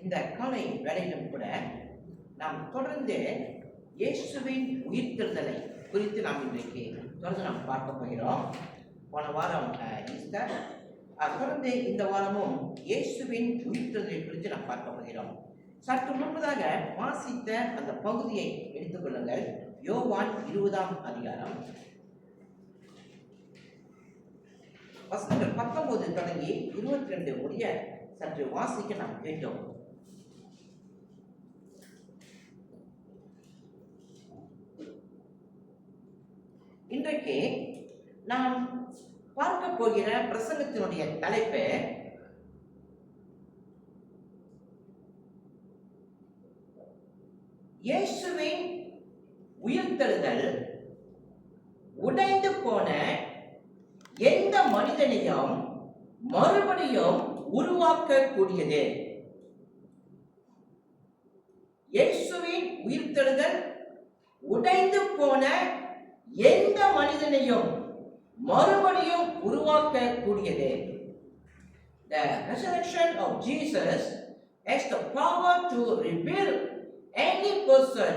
இந்த காலை வேளையிலும் கூட நாம் தொடர்ந்து இயேசுவின் உயிர்த்தெழுதலை குறித்து நாம் இன்றைக்கு தொடர்ந்து நாம் பார்க்க போகிறோம். போன வாரம் ஈஸ்டர், தொடர்ந்து இந்த வாரமும் இயேசுவின் உயிர்த்தெழுதலை குறித்து நாம் பார்க்க போகிறோம். சற்று முன்பதாக வாசித்த அந்த பகுதியை எடுத்துக் கொள்ளுங்கள். யோவான் 20ஆம் அதிகாரம் வசனங்கள் 19 தொடங்கி 22 முடிய சற்று வாசிக்க நாம் கேட்டோம். இன்றைக்கு நாம் பார்க்க போகிற பிரசங்கத்தினுடைய தலைப்பு இயேசுவின் உயிர்த்தெழுதல் உடைந்து போன எந்த மனிதனையும் மறுபடியும் உருவாக்கக்கூடியது. இயேசுவின் உயிர்த்தெழுதல் உடைந்து போன எந்த மனிதனையும் மறுபடியும் உருவாக்கக்கூடியது. The resurrection of Jesus has the power to rebuild any person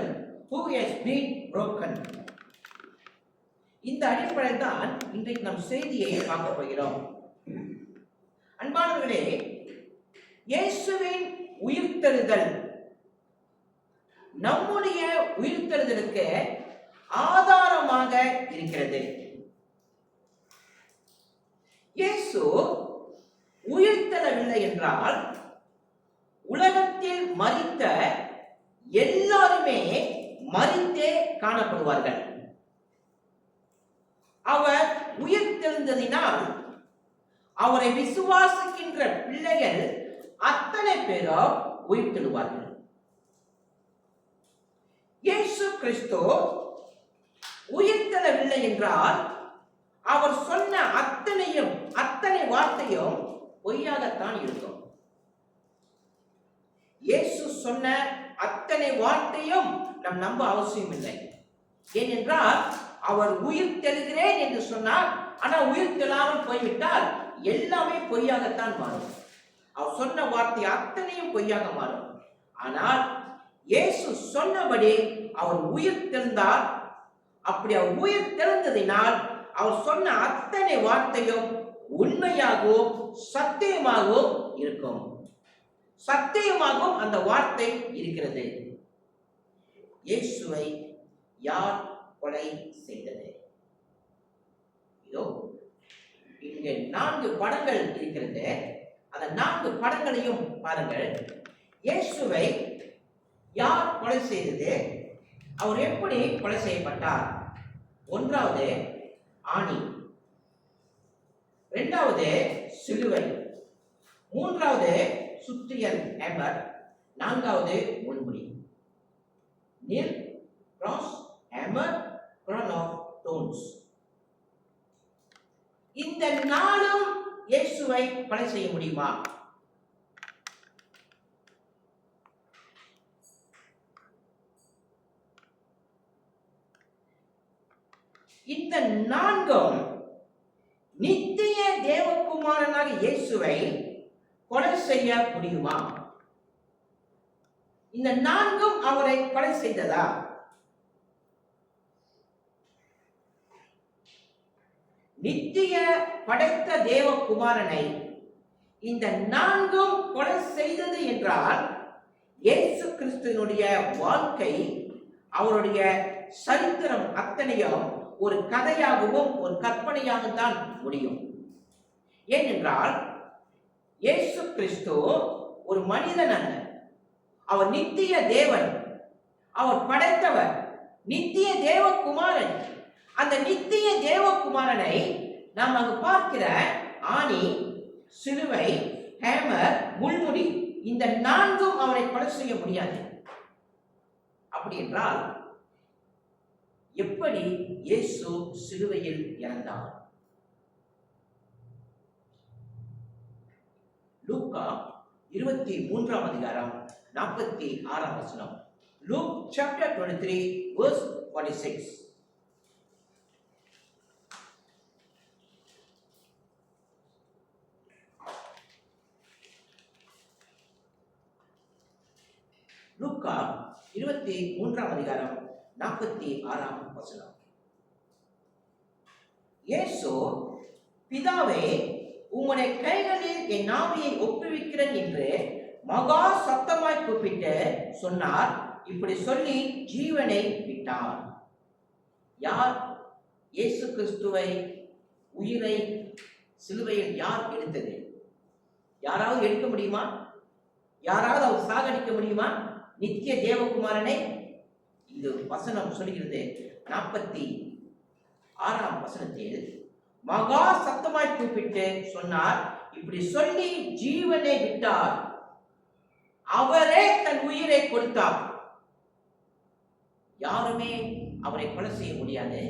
who has been broken. இந்த அடிப்படையில் தான் இன்றைக்கு நம் செய்தியை பார்க்க போகிறோம். அன்பானவர்களே, இயேசுவின் உயிர்த்தெழுதல் நம்முடைய உயிர்த்தெழுதலுக்கு ஆதாரமாக இருக்கிறது. இயேசு உயிர்த்தெழவில்லை என்றால் உலகத்தில் மரித்த எல்லாருமே மரித்தே காணப்படுவார்கள். அவர் உயிர்த்தெழுந்ததினால் அவரை விசுவாசிக்கின்ற பிள்ளைகள் அத்தனை பேரும் உயிர்த்தெழுவார்கள். இயேசு கிறிஸ்து உயிர்த்தெழவில்லை என்றால் அவர் சொன்ன அத்தனை வார்த்தையும் பொய்யாகத்தான் இருக்கும். இயேசு சொன்ன அத்தனை வார்த்தையும் நாம் நம்ப அவசியம் இல்லை. ஏனென்றால் அவர் உயிர்த்தெழுகிறேன் என்று சொன்னார், ஆனால் உயிர்த்தெழாமல் போய்விட்டால் எல்லாமே பொய்யாகத்தான் மாறும். அவர் சொன்ன வார்த்தை அத்தனையும் பொய்யாக மாறும். ஆனால் இயேசு சொன்னபடி அவர் உயிர்த்தெழுந்தார். அப்படி அவர் உயிர்த்தெழுந்ததினால் அவர் சொன்ன அத்தனை வார்த்தையும் உண்மையாகவும் சத்தியமாகவும் இருக்கும். சத்தியமாகவும் அந்த வார்த்தை இருக்கிறது. இயேசுவை யார் கொலை செய்தது? இதோ இங்கே 4 படங்கள் இருக்கிறது. அந்த 4 படங்களையும் பாருங்கள். இயேசுவை யார் கொலை செய்தது? அவர் எப்படி கொலை செய்யப்பட்டார்? 1வது ஆணி, 2வது சிலுவை, 3வது சுத்தியல் ஹேமர், 4வது முள்முடி. nail, cross, hammer, crown of thorns. இந்த 4ம் இயேசுவை கொலை செய்ய முடியுமா? இந்த 4ம் நித்திய தேவகுமாரனாக இயேசுவை கொலை செய்ய முடியுமா? இந்த 4ம் அவரை கொலை செய்ததா? நித்திய படைத்த தேவகுமாரனை இந்த 4ம் கொலை செய்தது என்றால் இயேசு கிறிஸ்துவினுடைய வாழ்க்கை, அவருடைய சரித்திரம் அத்தனையும் ஒரு கதையாகவும் ஒரு கற்பனையாகவும் தான் முடியும். ஏனென்றால் இயேசு கிறிஸ்து ஒரு மனிதன் அல்ல, அவர் நித்திய தேவன், அவர் படைத்தவர், நித்திய தேவகுமாரன். அந்த நித்திய தேவகுமாரனை நாம் அங்கு பார்க்கிற ஆணி, சிலுவை, ஹேமர், முள்முடி, இந்த 4ம் அவரை கொலை செய்ய முடியாது. அப்படி என்றால் எப்படி இயேசு சிலுவையில் இறந்தார்? லூக்கா 23ஆம் அதிகாரம் 46ஆம் வசனம். Luke chapter 23 verse 46. லூக்கா 23:46. இயேசு, பிதாவே, உம்முடைய கைகளில் என் ஆவியை ஒப்புவிக்கிறேன் என்று மகா சத்தமாய் கூப்பிட்டு சொன்னார். இப்படி சொல்லி ஜீவனை விட்டார். யார் இயேசு கிறிஸ்துவை உயிரை சிலுவையில் யார் எடுத்தது? யாராவது எடுக்க முடியுமா? யாராவது அவர் சாகடிக்க முடியுமா? நித்திய தேவகுமாரனை. இந்த வசனம் சொல்கிறது 46ஆம் வசனத்தில், மகா சத்தமாய் கூப்பிட்டு சொன்னார், இப்படி சொல்லி ஜீவனை விட்டார். அவரே தன் உயிரை கொடுத்தார். யாருமே அவரை கொலை செய்ய முடியாது,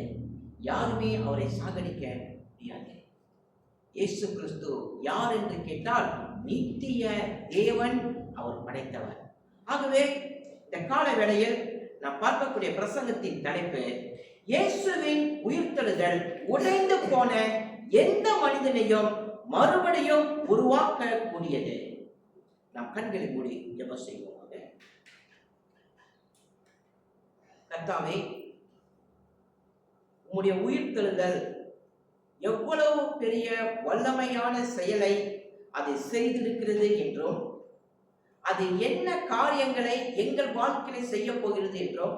யாருமே அவரை சாகடிக்க முடியாது. இயேசு கிறிஸ்து யார் என்று கேட்டால் நித்திய தேவன், அவர் படைத்தவர். ஆகவே இந்த கால வேளையில் நாம் பார்க்கக்கூடிய பிரசங்கத்தின் தலைப்பு, இயேசுவின் உயிர்த்தெழுதல் உடைந்து போன எந்த மனிதனையும் மறுபடியும் உருவாக்க கூடியது. நாம் கண்களை மூடி ஜெபம் செய்வோம். கர்த்தாவே, உம்முடைய உயிர்த்தெழுதல் எவ்வளவு பெரிய வல்லமையான செயலை அது செய்திருக்கிறது என்றும், அது என்ன காரியங்களை எங்கள் வாழ்க்கையில் செய்ய போகிறது என்றும்,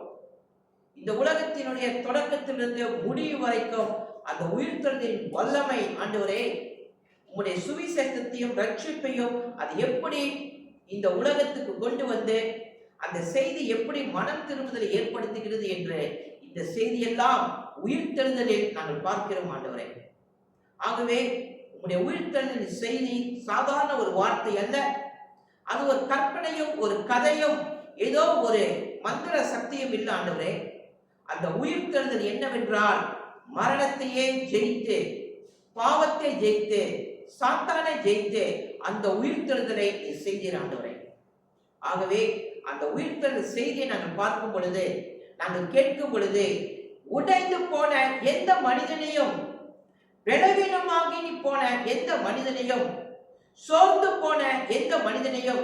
இந்த உலகத்தினுடைய தொடக்கத்திலிருந்து முடிவு வரைக்கும் அந்த உயிர்த்தெழுதலின் வல்லமை, ஆண்டவரே, உம்முடைய சுவிசேஷத்தையும் ரட்சிப்பையும் அது எப்படி இந்த உலகத்துக்கு கொண்டு வந்து அந்த செய்தி எப்படி மனம் திரும்புதலை ஏற்படுத்துகிறது என்று இந்த செய்தியெல்லாம் உயிர்த்தெழுதலில் நாங்கள் பார்க்கிறோம் ஆண்டவரே. ஆகவே உம்முடைய உயிர்த்தெழுதலின் செய்தி சாதாரண ஒரு வார்த்தை அல்ல. அது ஒரு கற்பனையும் ஒரு கதையும் ஏதோ ஒரு மந்திர சக்தியும் இல்லை ஆண்டவரே. அந்த உயிர்த்தெழுதல் என்னவென்றால், மரணத்தையே ஜெயித்து, பாவத்தை ஜெயித்து, சாத்தானை ஜெயித்து அந்த உயிர்த்தெழுதலை செய்தீர் ஆண்டவரே. ஆகவே அந்த உயிர்த்தெழுதல் செய்தியை நாங்கள் பார்க்கும் பொழுது, நாங்கள் கேட்கும் பொழுது, உடைந்து போன எந்த மனிதனையும், பலவீனமாகி போன எந்த மனிதனையும், சோர்ந்து போன எந்த மனிதனையும்,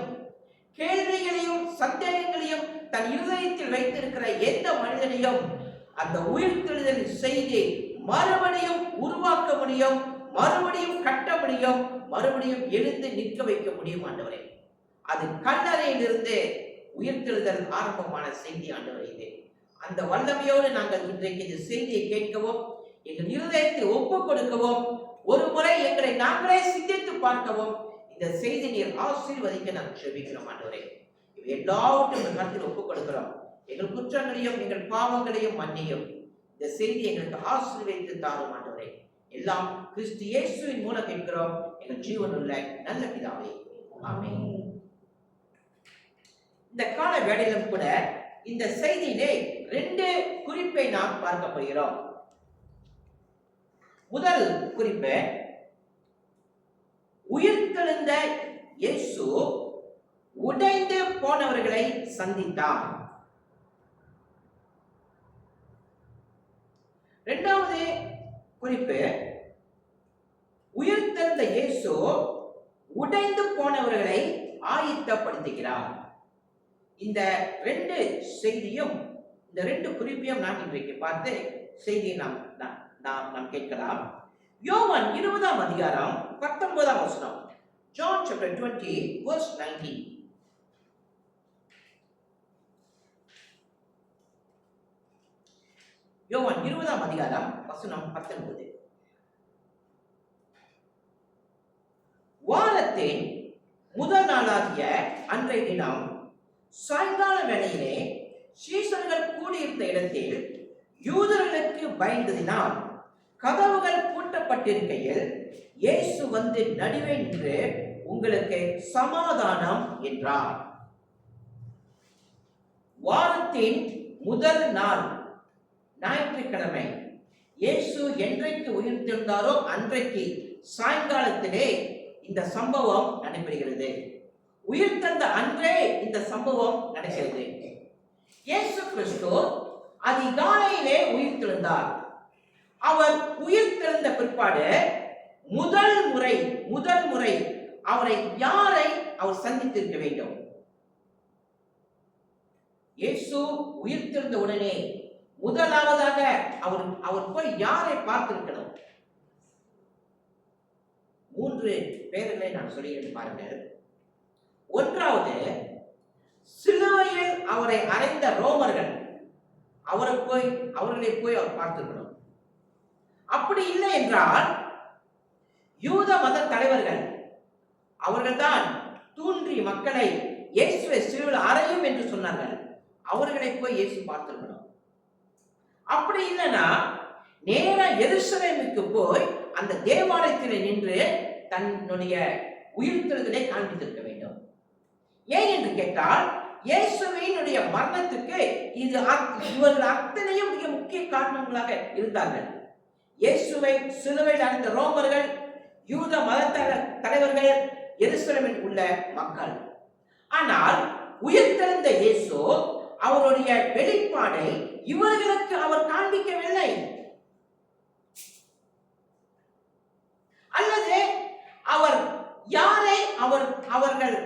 கேள்விகளையும் சந்தேகங்களையும் தன் இருதயத்தில் வைத்திருக்கிற எந்த மனிதனையும் அந்த உயிர்த்தெழுதல் செய்தி மறுபடியும் உருவாக்க முடியும், மறுபடியும் கட்ட முடியும், மறுபடியும் எழுந்து நிற்க வைக்க முடியும் ஆண்டவரே. அது கல்லறையிலிருந்து உயிர்த்தெழுதல் ஆரம்பமான செய்தி ஆண்டவரே. இது அந்த வல்லமையோடு நாங்கள் இன்றைக்கு இந்த செய்தியை கேட்கவும், எங்கள் இருதயத்தை ஒப்புக் கொடுக்கவும், ஒரு முறை எங்களை நாங்களே சிந்தித்து பார்க்கவும் இந்த செய்தி நீர் ஆசீர்வதிக்க நாங்கள் ஜெபிக்கிறோம் ஆண்டவரே. இவை எல்லாவற்றையும் எங்கள் கருத்தில் ஒப்புக் கொடுக்கிறோம். எங்கள் குற்றங்களையும் எங்கள் பாவங்களையும் மன்னியும். இந்த செய்தி எங்களுக்கு ஆசீர்வதித்து தாரும் ஆண்டவரே. எல்லாம் கிறிஸ்து இயேசுவின் மூலம் கேட்கிறோம் எங்கள் ஜீவனுள்ள நல்ல பிதாவே, ஆமென். இந்த கால வேளையிலும் கூட இந்த செய்தியிலே 2 குறிப்பை நாம் பார்க்க போகிறோம். முதல் குறிப்பு, உயிர்த்தெழுந்த இயேசு உடைந்து போனவர்களை சந்தித்தார். இரண்டாவது குறிப்பு, உயிர்த்தெழுந்த இயேசு உடைந்து போனவர்களை ஆயத்தப்படுத்துகிறார். இந்த 2 செய்தியும், இந்த 2 குறிப்பையும் நாம் இன்றைக்கு பார்த்து செய்தியை நாம் கேட்கலாம். யோவான் 20ஆம் அதிகாரம் 19ஆம் வசனம். John chapter 20 verse 19. யோவான் 20ஆம் அதிகாரம் வசனம் 19. வாரத்தின் முதல் நாளாகிய அன்றைய தினம் சாயங்கால வேளையிலே சீஷர்கள் கூடியிருந்த இடத்தில் யூதர்களுக்கு பயந்ததினால் கதவுகள் பூட்டப்பட்டிருக்கையில் இயேசு வந்து நடுவே நின்று, உங்களுக்கு சமாதானம் என்றார். வாரத்தின் முதல் நாள் ஞாயிற்றுக்கிழமை, இயேசு என்றைக்கு உயிர்த்தெழுந்தாரோ அன்றைக்கு சாயங்காலத்திலே இந்த சம்பவம் நடைபெறுகிறது. உயிர்த்தெழுந்த அன்றே இந்த சம்பவம் நடக்கிறது. இயேசு கிறிஸ்து அதிகாலையிலே உயிர்த்தெழுந்தார். அவர் உயிர்த்தெழுந்த பிற்பாடு முதல் முறை அவரை யாரை அவர் சந்தித்திருக்க வேண்டும்? இயேசு உயிர்த்தெழுந்த உடனே முதலாவதாக அவர் போய் யாரை பார்த்திருக்கணும்? 3 பேர்களை நான் சொல்லுகிறேன் பாருங்கள். ஒன்றாவது, சிலுவையில் அவரை அறைந்த ரோமர்கள், அவர்களை போய் அவர் பார்த்திருக்கணும். அப்படி இல்லை என்றால் யூத மத தலைவர்கள், அவர்கள்தான் தூண்டி மக்களை இயேசுவை சிலுவையில் அறையும் என்று சொன்னார்கள், அவர்களை போய் இயேசு பார்த்திருக்கணும். அப்படி இல்லைன்னா நேரா எருசலேமுக்கு போய் அந்த தேவாலயத்திலே நின்று தன்னுடைய உயிர்த்தெழுதலை காண்பித்திருக்க வேண்டும். ஏன் என்று கேட்டால், இயேசுவினுடைய மரணத்துக்கு இவர்கள் அத்தனையும் மிக முக்கிய காரணங்களாக இருந்தார்கள். இயேசுவை சிலுவையில் அறைந்த ரோமர்கள், யூத மத தலைவர்கள், எருசலேமில் உள்ள மக்கள். ஆனால் உயிர்த்தெழுந்த இயேசு அவருடைய வெளிப்பாடை இவர்களுக்கு அவர் காண்பிக்கவில்லை. அல்லது அவர் யாரை அவர்கள்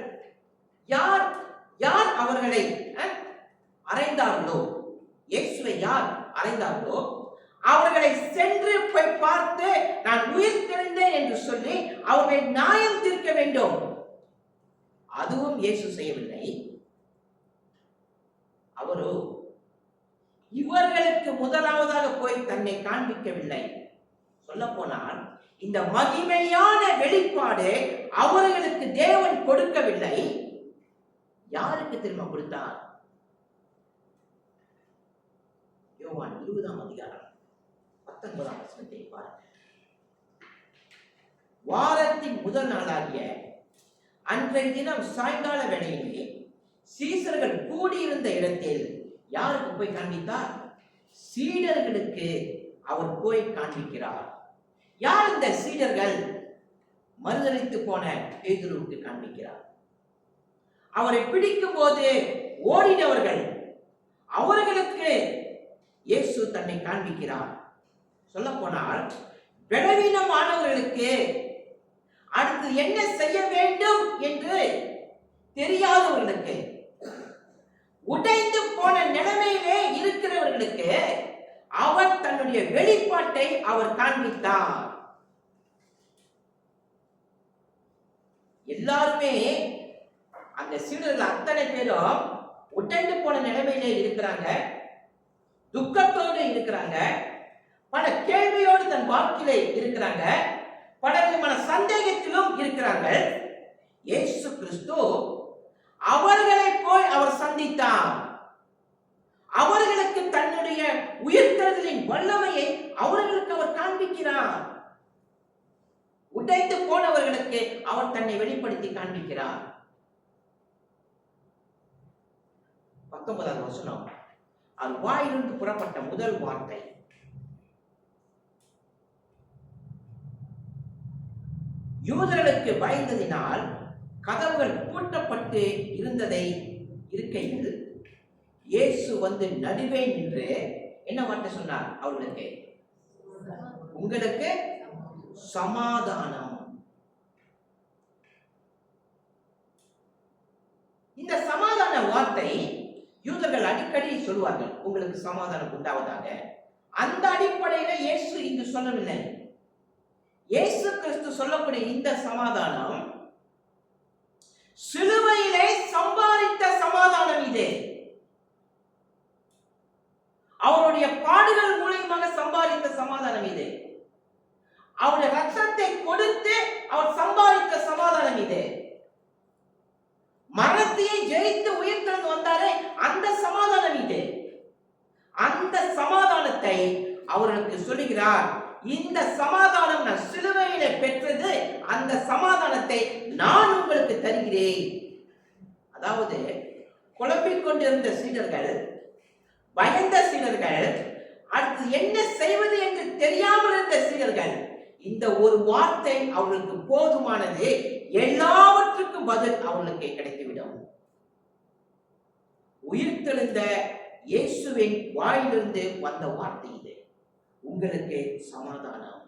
யார் அவர்களை அறைந்தார்களோ, இயேசுவை யார் அறைந்தார்களோ அவர்களை சென்று போய் பார்த்து நான் உயிர்த்தெழுந்தேன் என்று சொல்லி அவர்களை நியாயம் தீர்க்க வேண்டும். அதுவும் இயேசு செய்யவில்லை. அவரோ இவர்களுக்கு முதலாவதாக போய் தன்னை காண்பிக்கவில்லை. சொல்ல போனால் இந்த மகிமையான வெளிப்பாடு அவர்களுக்கு தேவன் கொடுக்கவில்லை. யாருக்கு திரும்ப கொடுத்தார்? யோவான் 20ஆம் அதிகாரம் 19ஆம் வசனத்தை பாருங்கள். வாரத்தின் முதல் நாளாகிய அன்றைய தினம் சாயங்கால வேளையிலே சீசர்கள் கூடியிருந்த இடத்தில் யாருக்கு போய் காண்பித்தார்? சீடர்களுக்கு அவர் போய் காண்பிக்கிறார். யார் இந்த சீடர்கள்? மறுதலித்து போன பேதுருவுக்கு காண்பிக்கிறார். அவரை பிடிக்கும் போது ஓடினவர்கள், அவர்களுக்கு இயேசு தன்னை காண்பிக்கிறார். சொல்ல போனால் பலவீனமானவர்களுக்கு அடுத்து என்ன செய்ய வேண்டும் என்று தெரியாதவர்களுக்கு, உடைந்து போன நிலைமையிலே இருக்கிறவர்களுக்கு அவர் தன்னுடைய வெளிப்பாட்டை அவர் காண்பித்தார். எல்லாருமே அந்த சீடர்கள் அத்தனை பேரும் உடைந்து போன நிலைமையிலே இருக்கிறாங்க, துக்கத்தோடு இருக்கிறாங்க, பல கேள்வியோடு தன் வாழ்க்கையிலே இருக்கிறாங்க, பல விதமான சந்தேகத்திலும் இருக்கிறார்கள். இயேசு கிறிஸ்து அவர்களை போய் அவர் சந்தித்தார். அவர்களுக்கு தன்னுடைய உயிர்த்தெழுதலின் வல்லமையை அவர்களுக்கு அவர் காண்பிக்கிறார். உடைந்து போனவர்களுக்கு அவர் தன்னை வெளிப்படுத்தி காண்பிக்கிறார். 19ஆம் வசனம், அது வாயிலிருந்து புறப்பட்ட முதல் வார்த்தை, யூதர்களுக்கு பயந்ததினால் கதவுகள் பூட்டப்பட்டு இருக்கையில் இயேசு வந்து நடுவே நின்று என்ன வார்த்தை சொன்னார்? அவர்களுக்கு, உங்களுக்கு சமாதானம். இந்த சமாதான வார்த்தை யூதர்கள் அடிக்கடி சொல்வார்கள், உங்களுக்கு சமாதானம் உண்டாவதாக. அந்த அடிப்படையில இயேசு இங்கு சொல்லவில்லை. இயேசு கிறிஸ்து சொல்லக்கூடிய இந்த சமாதானம் சிலுவையிலே சம்பாதித்த சமாதானம். இது அவருடைய பாடுகள் மூலமாக சம்பாதித்த சமாதானம். இது அவருடைய ரத்தத்தை கொடுத்து அவர் சம்பாதித்த சமாதானம். இது மரணத்தையே ஜெயித்து உயிர்த்தெழுந்து வந்தாரே அந்த சமாதானம். இது அந்த சமாதானத்தை அவர்களுக்கு சொல்லுகிறார். இந்த சமாதானம் நான் சிலுவையிலே பெற்றது, அந்த சமாதானத்தை நான் உங்களுக்கு தருகிறேன். அதாவது குழம்பிக் கொண்டிருந்த சீடர்கள், பயந்த சீடர்கள், அடுத்து என்ன செய்வது என்று தெரியாமல் இருந்த சீடர்கள், இந்த ஒரு வார்த்தை அவர்களுக்கு போதுமானது, எல்லாவற்றுக்கும் பதில் அவர்களுக்கு கிடைத்துவிடும். உயிர்த்தெழுந்த இயேசுவின் வாயிலிருந்து வந்த வார்த்தை இது, உங்களுக்கு சமாதானம்.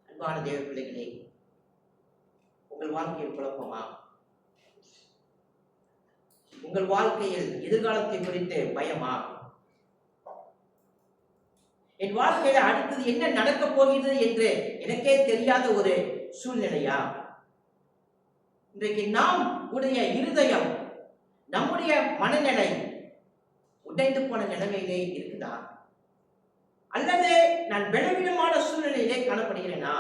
அன்பான தேவ பிள்ளைகளே, உங்கள் வாழ்க்கையில் குழப்பமா? உங்கள் வாழ்க்கையில் எதிர்காலத்தை குறித்து பயமா? என் வாழ்க்கையில அடுத்தது என்ன நடக்கப் போகிறது என்று எனக்கே தெரியாத ஒரு சூழ்நிலையா? இன்றைக்கு நாம் உடைய இருதயம், நம்முடைய மனநிலை உடைந்து போன நிலைமையிலே இருக்குதா? அல்லது நான் பலவீனமான சூழ்நிலையிலே காணப்படுகிறேனா?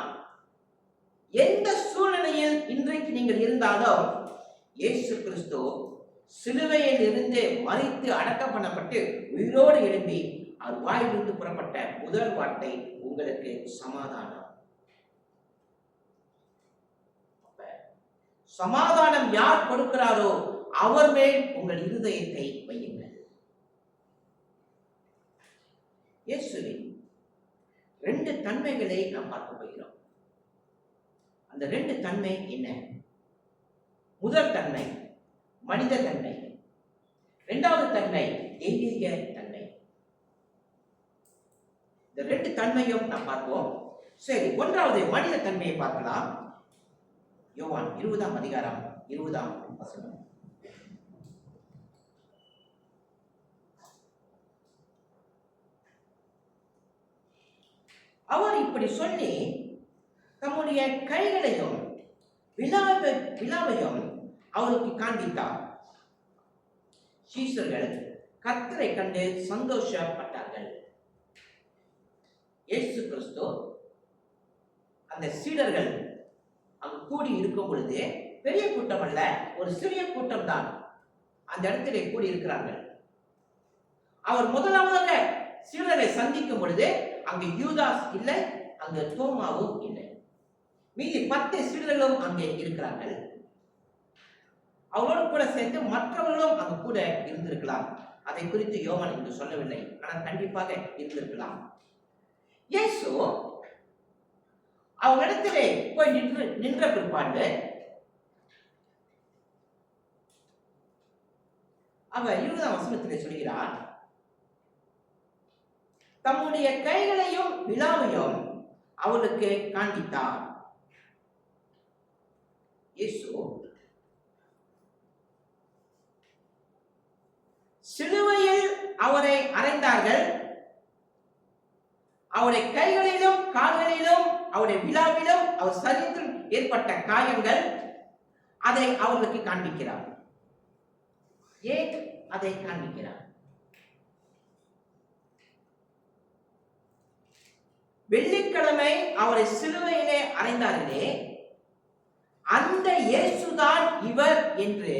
எந்த சூழ்நிலையில் இன்றைக்கு நீங்கள் இருந்தாலும் இயேசு கிறிஸ்து சிலுவையில் இருந்து மரித்து அடக்கம் பண்ணப்பட்டு உயிரோடு எழும்பி அவர் வாயிலிருந்து புறப்பட்ட முதல் வார்த்தை உங்களுக்கு சமாதானம். சமாதானம் யார் கொடுக்கிறாரோ அவர் மேல் உங்கள் இருதயத்தை வையுங்கள். இயேசுவின் 2 தன்மைகளை நாம் பார்க்க போகிறோம். அந்த 2 தன்மை என்ன? முதல் தன்மை மனித தன்மை, 2வது தன்மை தெய்வீக தன்மை. இந்த 2 தன்மையும் நாம் பார்ப்போம். சரி, 1வது மனித தன்மையை பார்க்கலாம். யோவான் 20ஆம் அதிகாரம் 20ஆம் வசனம். அவர் இப்படி சொல்லி தம்முடைய கைகளையும் விழாவையும் அவருக்கு காண்பித்தார். சீஷர்கள் கர்த்தரை கண்டு சந்தோஷப்பட்டார்கள். இயேசு கிறிஸ்து அந்த சீடர்கள் அங்கு கூடி இருக்கும் பொழுது, பெரிய கூட்டம் அல்ல, ஒரு சிறிய கூட்டம் தான் அந்த இடத்திலே கூடி இருக்கிறார்கள். அவர் முதலாவதாக சீடரை சந்திக்கும் பொழுது அங்கு யூதாஸ் இல்லை, அங்கு தோமாவும் இல்லை. மீதி 10 சீடர்களும் அங்கே இருக்கிறார்கள். அவரோடு கூட சேர்ந்து மற்றவர்களும் அங்கு கூட இருந்திருக்கலாம். அதை குறித்து யோவான் என்று சொல்லவில்லை, ஆனால் கண்டிப்பாக இருந்திருக்கலாம். இயேசு அவரிடத்திலே போய் நின்ற பிற்பாடு அவர் 20ஆம் வசனத்திலே சொல்கிறார், தம்முடைய கைகளையும் விழாவையும் அவளுக்கு காண்பித்தார். இயேசு சிலுவையில் அவரை அறைந்தார்கள். அவருடைய கைகளிலும் கால்களிலும் அவருடைய விழாவிலும் அவர் சரீரத்தில் ஏற்பட்ட காயங்கள், அதை அவர்களுக்கு காண்பிக்கிறார். ஏன் அதை காண்பிக்கிறார்? வெள்ளிக்கிழமை அவரை சிலுவையிலே அறைந்தார்களே, அந்த இயேசுதான் இவர் என்று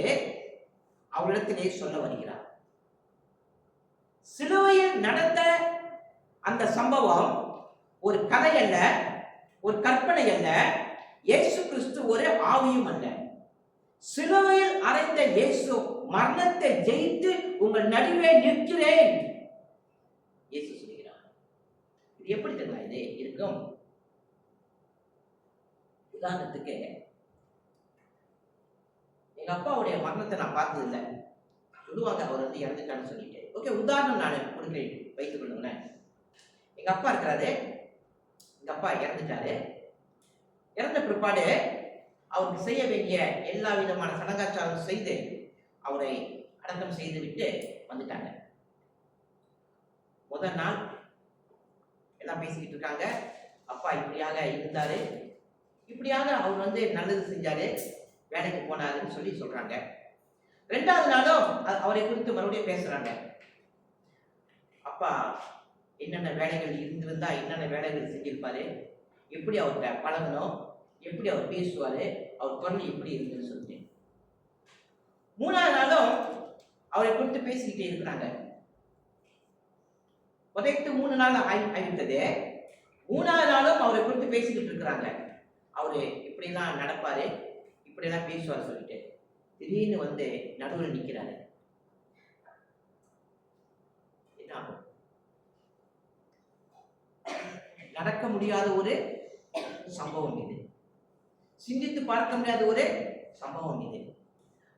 அவரிடத்திலே சொல்ல வருகிறார். சிலுவையில் நடந்த அந்த சம்பவம் ஒரு கதை அல்ல, ஒரு கற்பனை அல்ல. இயேசு கிறிஸ்து ஒரு ஆவியும் அல்ல. சிலுவையில் அறைந்த இயேசு மரணத்தை ஜெயித்து உங்கள் நடுவே நிற்கிறேன் இயேசு சொல்கிறார். இது எப்படி தெரியுமா இது இருக்கும்? உதாரணத்துக்கு, எங்க அப்பாவுடைய மரணத்தை நான் பார்த்தது இல்லை. சொல்லுவாங்க அவர் வந்து இறந்துட்டான்னு சொல்லிட்டு. ஓகே, உதாரணம் நான் கொடுக்கிறேன், வைத்துக் கொள்ளுங்களேன். எங்க அப்பா இருக்கிறாரு, எங்க அப்பா இறந்துட்டாரு. இறந்த பிற்பாடு அவருக்கு செய்ய வேண்டிய எல்லா விதமான சடங்காச்சாரம் செய்து அவரை அடக்கம் செய்து விட்டு வந்துட்டாங்க. முதல் நாள் எல்லாம் பேசிக்கிட்டு இருக்காங்க. அப்பா இப்படியாக இருந்தாரு, இப்படியாக அவர் வந்து நல்லது செஞ்சாரு, வேலைக்கு போனாருன்னு சொல்லி சொல்றாங்க. 2வது நாளும் அவரை குறித்து மறுபடியும் பேசுறாங்க. அப்பா என்னென்ன வேலைகள் இருந்திருந்தா என்னென்ன வேலைகள் செஞ்சிருப்பாரு, எப்படி அவர்கிட்ட பழகணும், எப்படி அவர் பேசுவாரு, அவர் குரல் எப்படி இருக்குன்னு சொல்லிட்டு 3வது நாளும் அவரை குறித்து பேசிக்கிட்டே இருக்கிறாங்க. உதைத்து 3 நாள் ஆகிவிட்டது. 3வது நாளும் அவரை குறித்து பேசிக்கிட்டு இருக்கிறாங்க. அவரு இப்படிலாம் நடப்பாரு, இப்படிலாம் பேசுவார் சொல்லிட்டு திடீர்னு வந்து நடுவில் நிற்கிறாரு. என்ன ஆகும்? நடக்க முடியாத ஒரு சம்பவம் இது, சிந்தித்து பார்க்க முடியாத ஒரு சம்பவம் இது.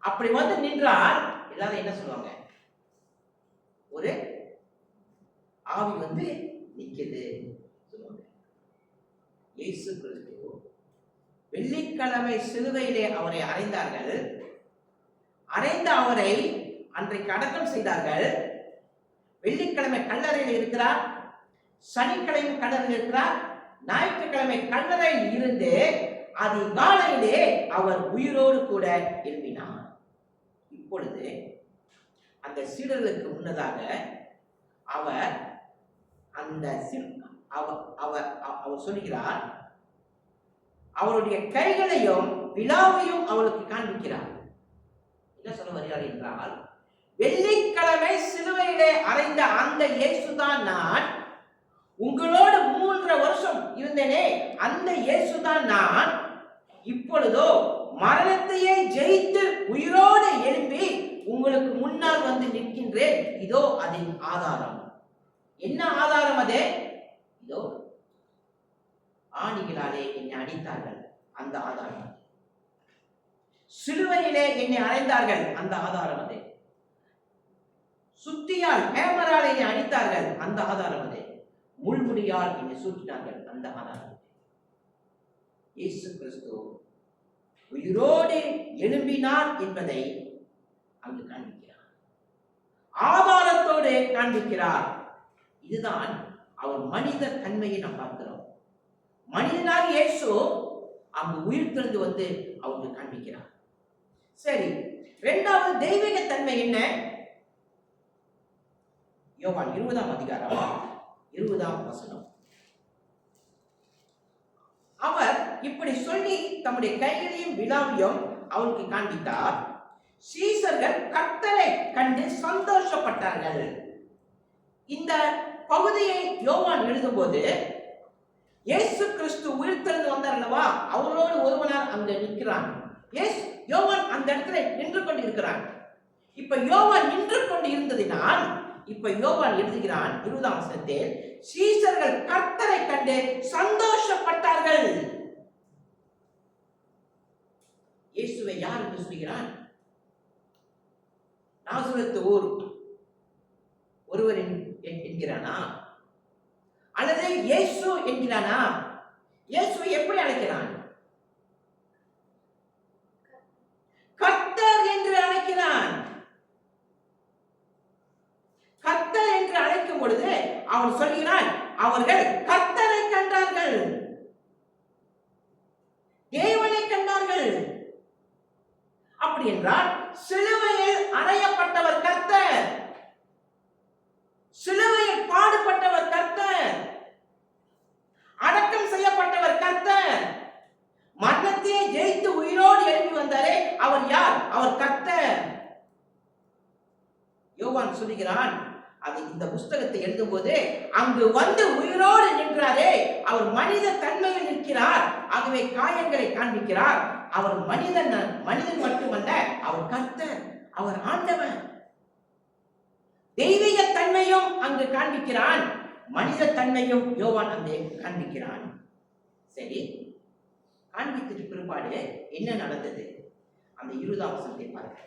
அப்படி வந்து நின்றால் எல்லாரும் என்ன சொல்லுவாங்க? ஒரு ஆவி வந்து நிக்குது சொல்லுவாங்க. இயேசு கிறிஸ்து வெள்ளிக்கிழமை சிலுவையிலே அவரை அறைந்தார்கள். அறைந்த அவரை அன்றைக்கு அடக்கம் செய்தார்கள். வெள்ளிக்கிழமை கல்லறையில் இருக்கிறார், சனிக்கிழமை கல்லறையில் இருக்கிறார், ஞாயிற்றுக்கிழமை கல்லறையில் இருந்து அதிகாலையிலே அவர் உயிரோடு கூட எழுப்பினார். இப்பொழுது அந்த சீடர்களுக்கு முன்னதாக அவர் அந்த அவர் சொல்லுகிறார், அவருடைய கைகளையும் விழாவையும் அவளுக்கு காண்பிக்கிறார். என்ன சொல்ல வருகிறார் என்றால், வெள்ளிக்கிழமை சிலுவையிலே அறைந்த அந்த இயேசுதான் நான், உங்களோடு 3 வருஷம் இருந்தேனே அந்த இயேசுதான் நான், இப்பொழுதோ மரணத்தையே ஜெயித்து உயிரோடு எழும்பி உங்களுக்கு முன்னால் வந்து நிற்கின்றேன். இதோ அதன் ஆதாரம். என்ன ஆதாரம் அது? இதோ ஆணிகளாலே என்னை அடித்தார்கள், அந்த ஆதாரம். சிலுவையிலே என்னை அறைந்தார்கள், அந்த ஆதாரம் அது. சுத்தியால் ஹேமரால் என்னை அடித்தார்கள், அந்த ஆதாரம் அது. முள்முடியால் என்னை சுற்றினார்கள், அந்த ஆதாரம். இயேசு கிறிஸ்து உயிரோடு எழும்பினார் என்பதை அங்கு காண்பிக்கிறார், ஆதாரத்தோடு காண்பிக்கிறார். இதுதான் அவர் மனித தன்மையை நாம் பார்க்கிறோம். மனிதனாக இயேசு அங்கு உயிர் திறந்து வந்து அவருக்கு காண்பிக்கிறார். சரி, இரண்டாவது தெய்வீக தன்மை என்ன? யோவான் 20ஆம் அதிகாரம் 20ஆம் வசனம். அவர் இப்படி சொல்லி தம்முடைய கைகளையும் விழாவையும் அவருக்கு காண்பித்தார். சீசர்கள் கர்த்தரை கண்டு சந்தோஷப்பட்டார்கள். இந்த பகுதியை யோவான் எழுதும்போது இயேசு கிறிஸ்து உயிர் திறந்து வந்தார் அல்லவா, அவரோடு ஒருவனார் அங்க நிற்கிறான். யோவான் அந்த இடத்துல நின்று கொண்டு இருக்கிறான். இப்ப யோவான் நின்று கொண்டு இருந்ததினால் இப்ப யோவான் எழுதுகிறான் 20ஆம் வசனத்தில், சீசர்கள் கர்த்தரை கண்டு சந்தோஷப்பட்டார்கள். இயேசுவை யார் என்று சொல்கிறான்? நாசரேத்து ஊர் ஒருவர் என்கிறானா, அல்லது இயேசு என்கிறானா? இயேசுவை எப்படி அழைக்கிறான்? கர்த்தர் என்று அழைக்கிறான். கர்த்தர் என்று அழைக்கும் பொழுது அவன் சொல்கிறான், அவர்கள் கர்த்தரை கண்டார்கள், தேவனை கண்டார்கள். அப்படி என்றால் சிலுவையில் அறையப்பட்டவர் கர்த்தர், சிலுவையில் பாடுபட்டவர் கர்த்தர், அடக்கம் செய்யப்பட்டவர் கர்த்தர், மரணத்தையே ஜெயித்து உயிரோடு எழுப்பி வந்தாரே அவர் யார்? அவர் கர்த்தர். யோவான் சொல்லுகிறான், அது இந்த புஸ்தகத்தை எழுதும் போது அங்கு வந்து உயிரோடு நின்றாரே அவர் மனித தன்மையில் நிற்கிறார். ஆகவே காயங்களை காண்பிக்கிறார். அவர் மனிதன் மட்டுமல்ல, அவர் கர்த்தர், அவர் ஆண்டவர். தெய்வீக தன்மையும் அங்கு காண்பிக்கிறான், மனித தன்மையும் யோவான் அங்கே காண்பிக்கிறான். சரி, காண்பித்துட்டு பிற்பாடு என்ன நடந்தது? அந்த 20ஆம் வசனத்தை பாருங்கள்.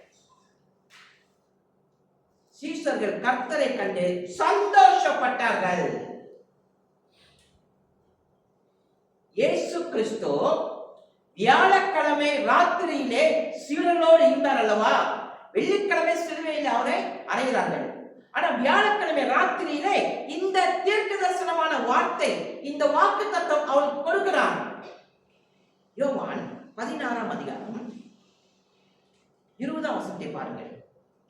சீசர்கள் கர்த்தரை கண்டு சந்தோஷப்பட்டார்கள். இயேசு கிறிஸ்து வியாழக்கிழமை ராத்திரியிலே சீடர்களோடு இருந்தார் அல்லவா? வெள்ளிக்கிழமை சிலுவையில் அவரை அறைகிறார்கள். ஆனா வியாழக்கிழமை ராத்திரியிலே இந்த தீர்க்க தரிசனமான வார்த்தை, இந்த வாக்குத்தத்தம் அவருக்கு கொடுக்கிறார். யோவான் 16ஆம் அதிகாரம் 20ஆம் வசனத்தை பாருங்கள்.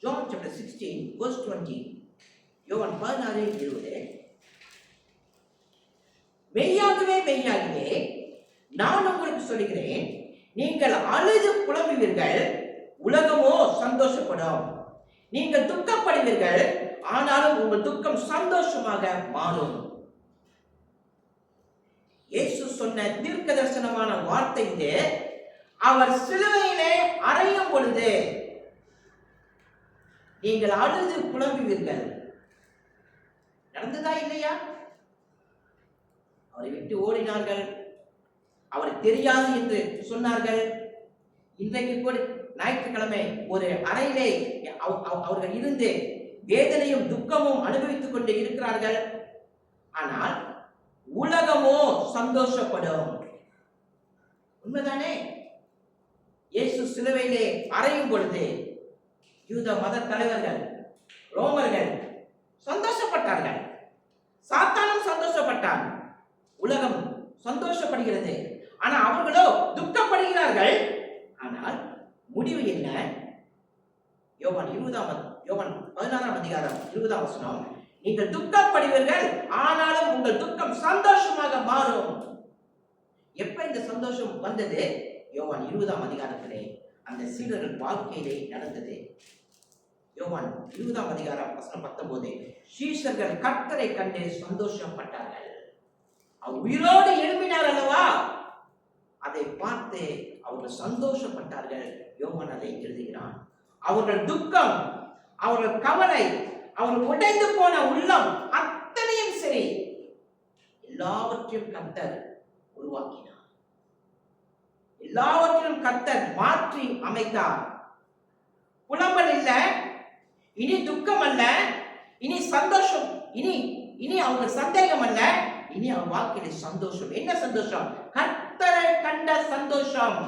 John chapter 16 verse 20. யோவான் 16:20. மெய்யாகவே மெய்யாகவே நான் உங்களுக்கு சொல்லுகிறேன், நீங்கள் அழுது புலம்புவீர்கள், உலகமோ சந்தோஷப்படும். நீங்கள் துக்கப்படுவீர்கள், ஆனாலும் உங்கள் துக்கம் சந்தோஷமாக மாறும். இயேசு சொன்ன தீர்க்க தரிசனமான வார்த்தை இது. அவர் சிலுவையிலே அறையும் பொழுது நீங்கள் அழுது புலம்புவீர்கள். நடந்ததா இல்லையா? அவரை விட்டு ஓடினார்கள், அவரை தெரியாது என்று சொன்னார்கள். இன்றைக்கு கூட ஞாயிற்றுக்கிழமை ஒரு அறையிலே அவர்கள் இருந்து வேதனையும் துக்கமும் அனுபவித்துக் கொண்டு இருக்கிறார்கள். ஆனால் உலகமோ சந்தோஷப்படும். உண்மைதானே? இயேசு சிலுவையிலே அறையும் பொழுது யூத மத தலைவர்கள், ரோமர்கள் சந்தோஷப்பட்டார்கள். சாத்தானும் சந்தோஷப்பட்டான். உலகம் சந்தோஷப்படுகிறது. ஆனா அவர்களோ துக்கப்படுகிறார்கள். ஆனால் முடிவு என்ன? யோவான் 16 அதிகாரம் 20 வசனம், நீங்கள் துக்கப்படுவீர்கள், ஆனாலும் உங்கள் துக்கம் சந்தோஷமாக மாறும். எப்ப இந்த சந்தோஷம் வந்தது? யோவான் 20 அதிகாரத்திலே அந்த சீடர்கள் வாழ்க்கையிலே நடந்தது. யோவான் 20 அதிகாரம் வசனம் 19, சீஷர்கள் கர்த்தரை கண்டு சந்தோஷப்பட்டார்கள். அவர் உயிரோடு எழுப்பினார் அல்லவா, அதை பார்த்து அவர்கள் சந்தோஷப்பட்டார்கள். யோவான் அதை எழுதுகிறான். அவர்கள் துக்கம், அவர்கள் கவலை, அவர்கள் உடைந்து போன உள்ளம் அத்தனையும் சரி, எல்லாவற்றையும் கர்த்தர் உருவாக்கினார். எல்லாவற்றையும் கர்த்தர் மாற்றி அமைத்தார். புலம்பல் இல்ல, இனி துக்கம் அல்ல, இனி சந்தோஷம், இனி அவங்க சந்தேகம் அல்ல, இனி அவன் வாழ்க்கையில சந்தோஷம். என்ன சந்தோஷம்? கர்த்தரை கண்ட சந்தோஷம்.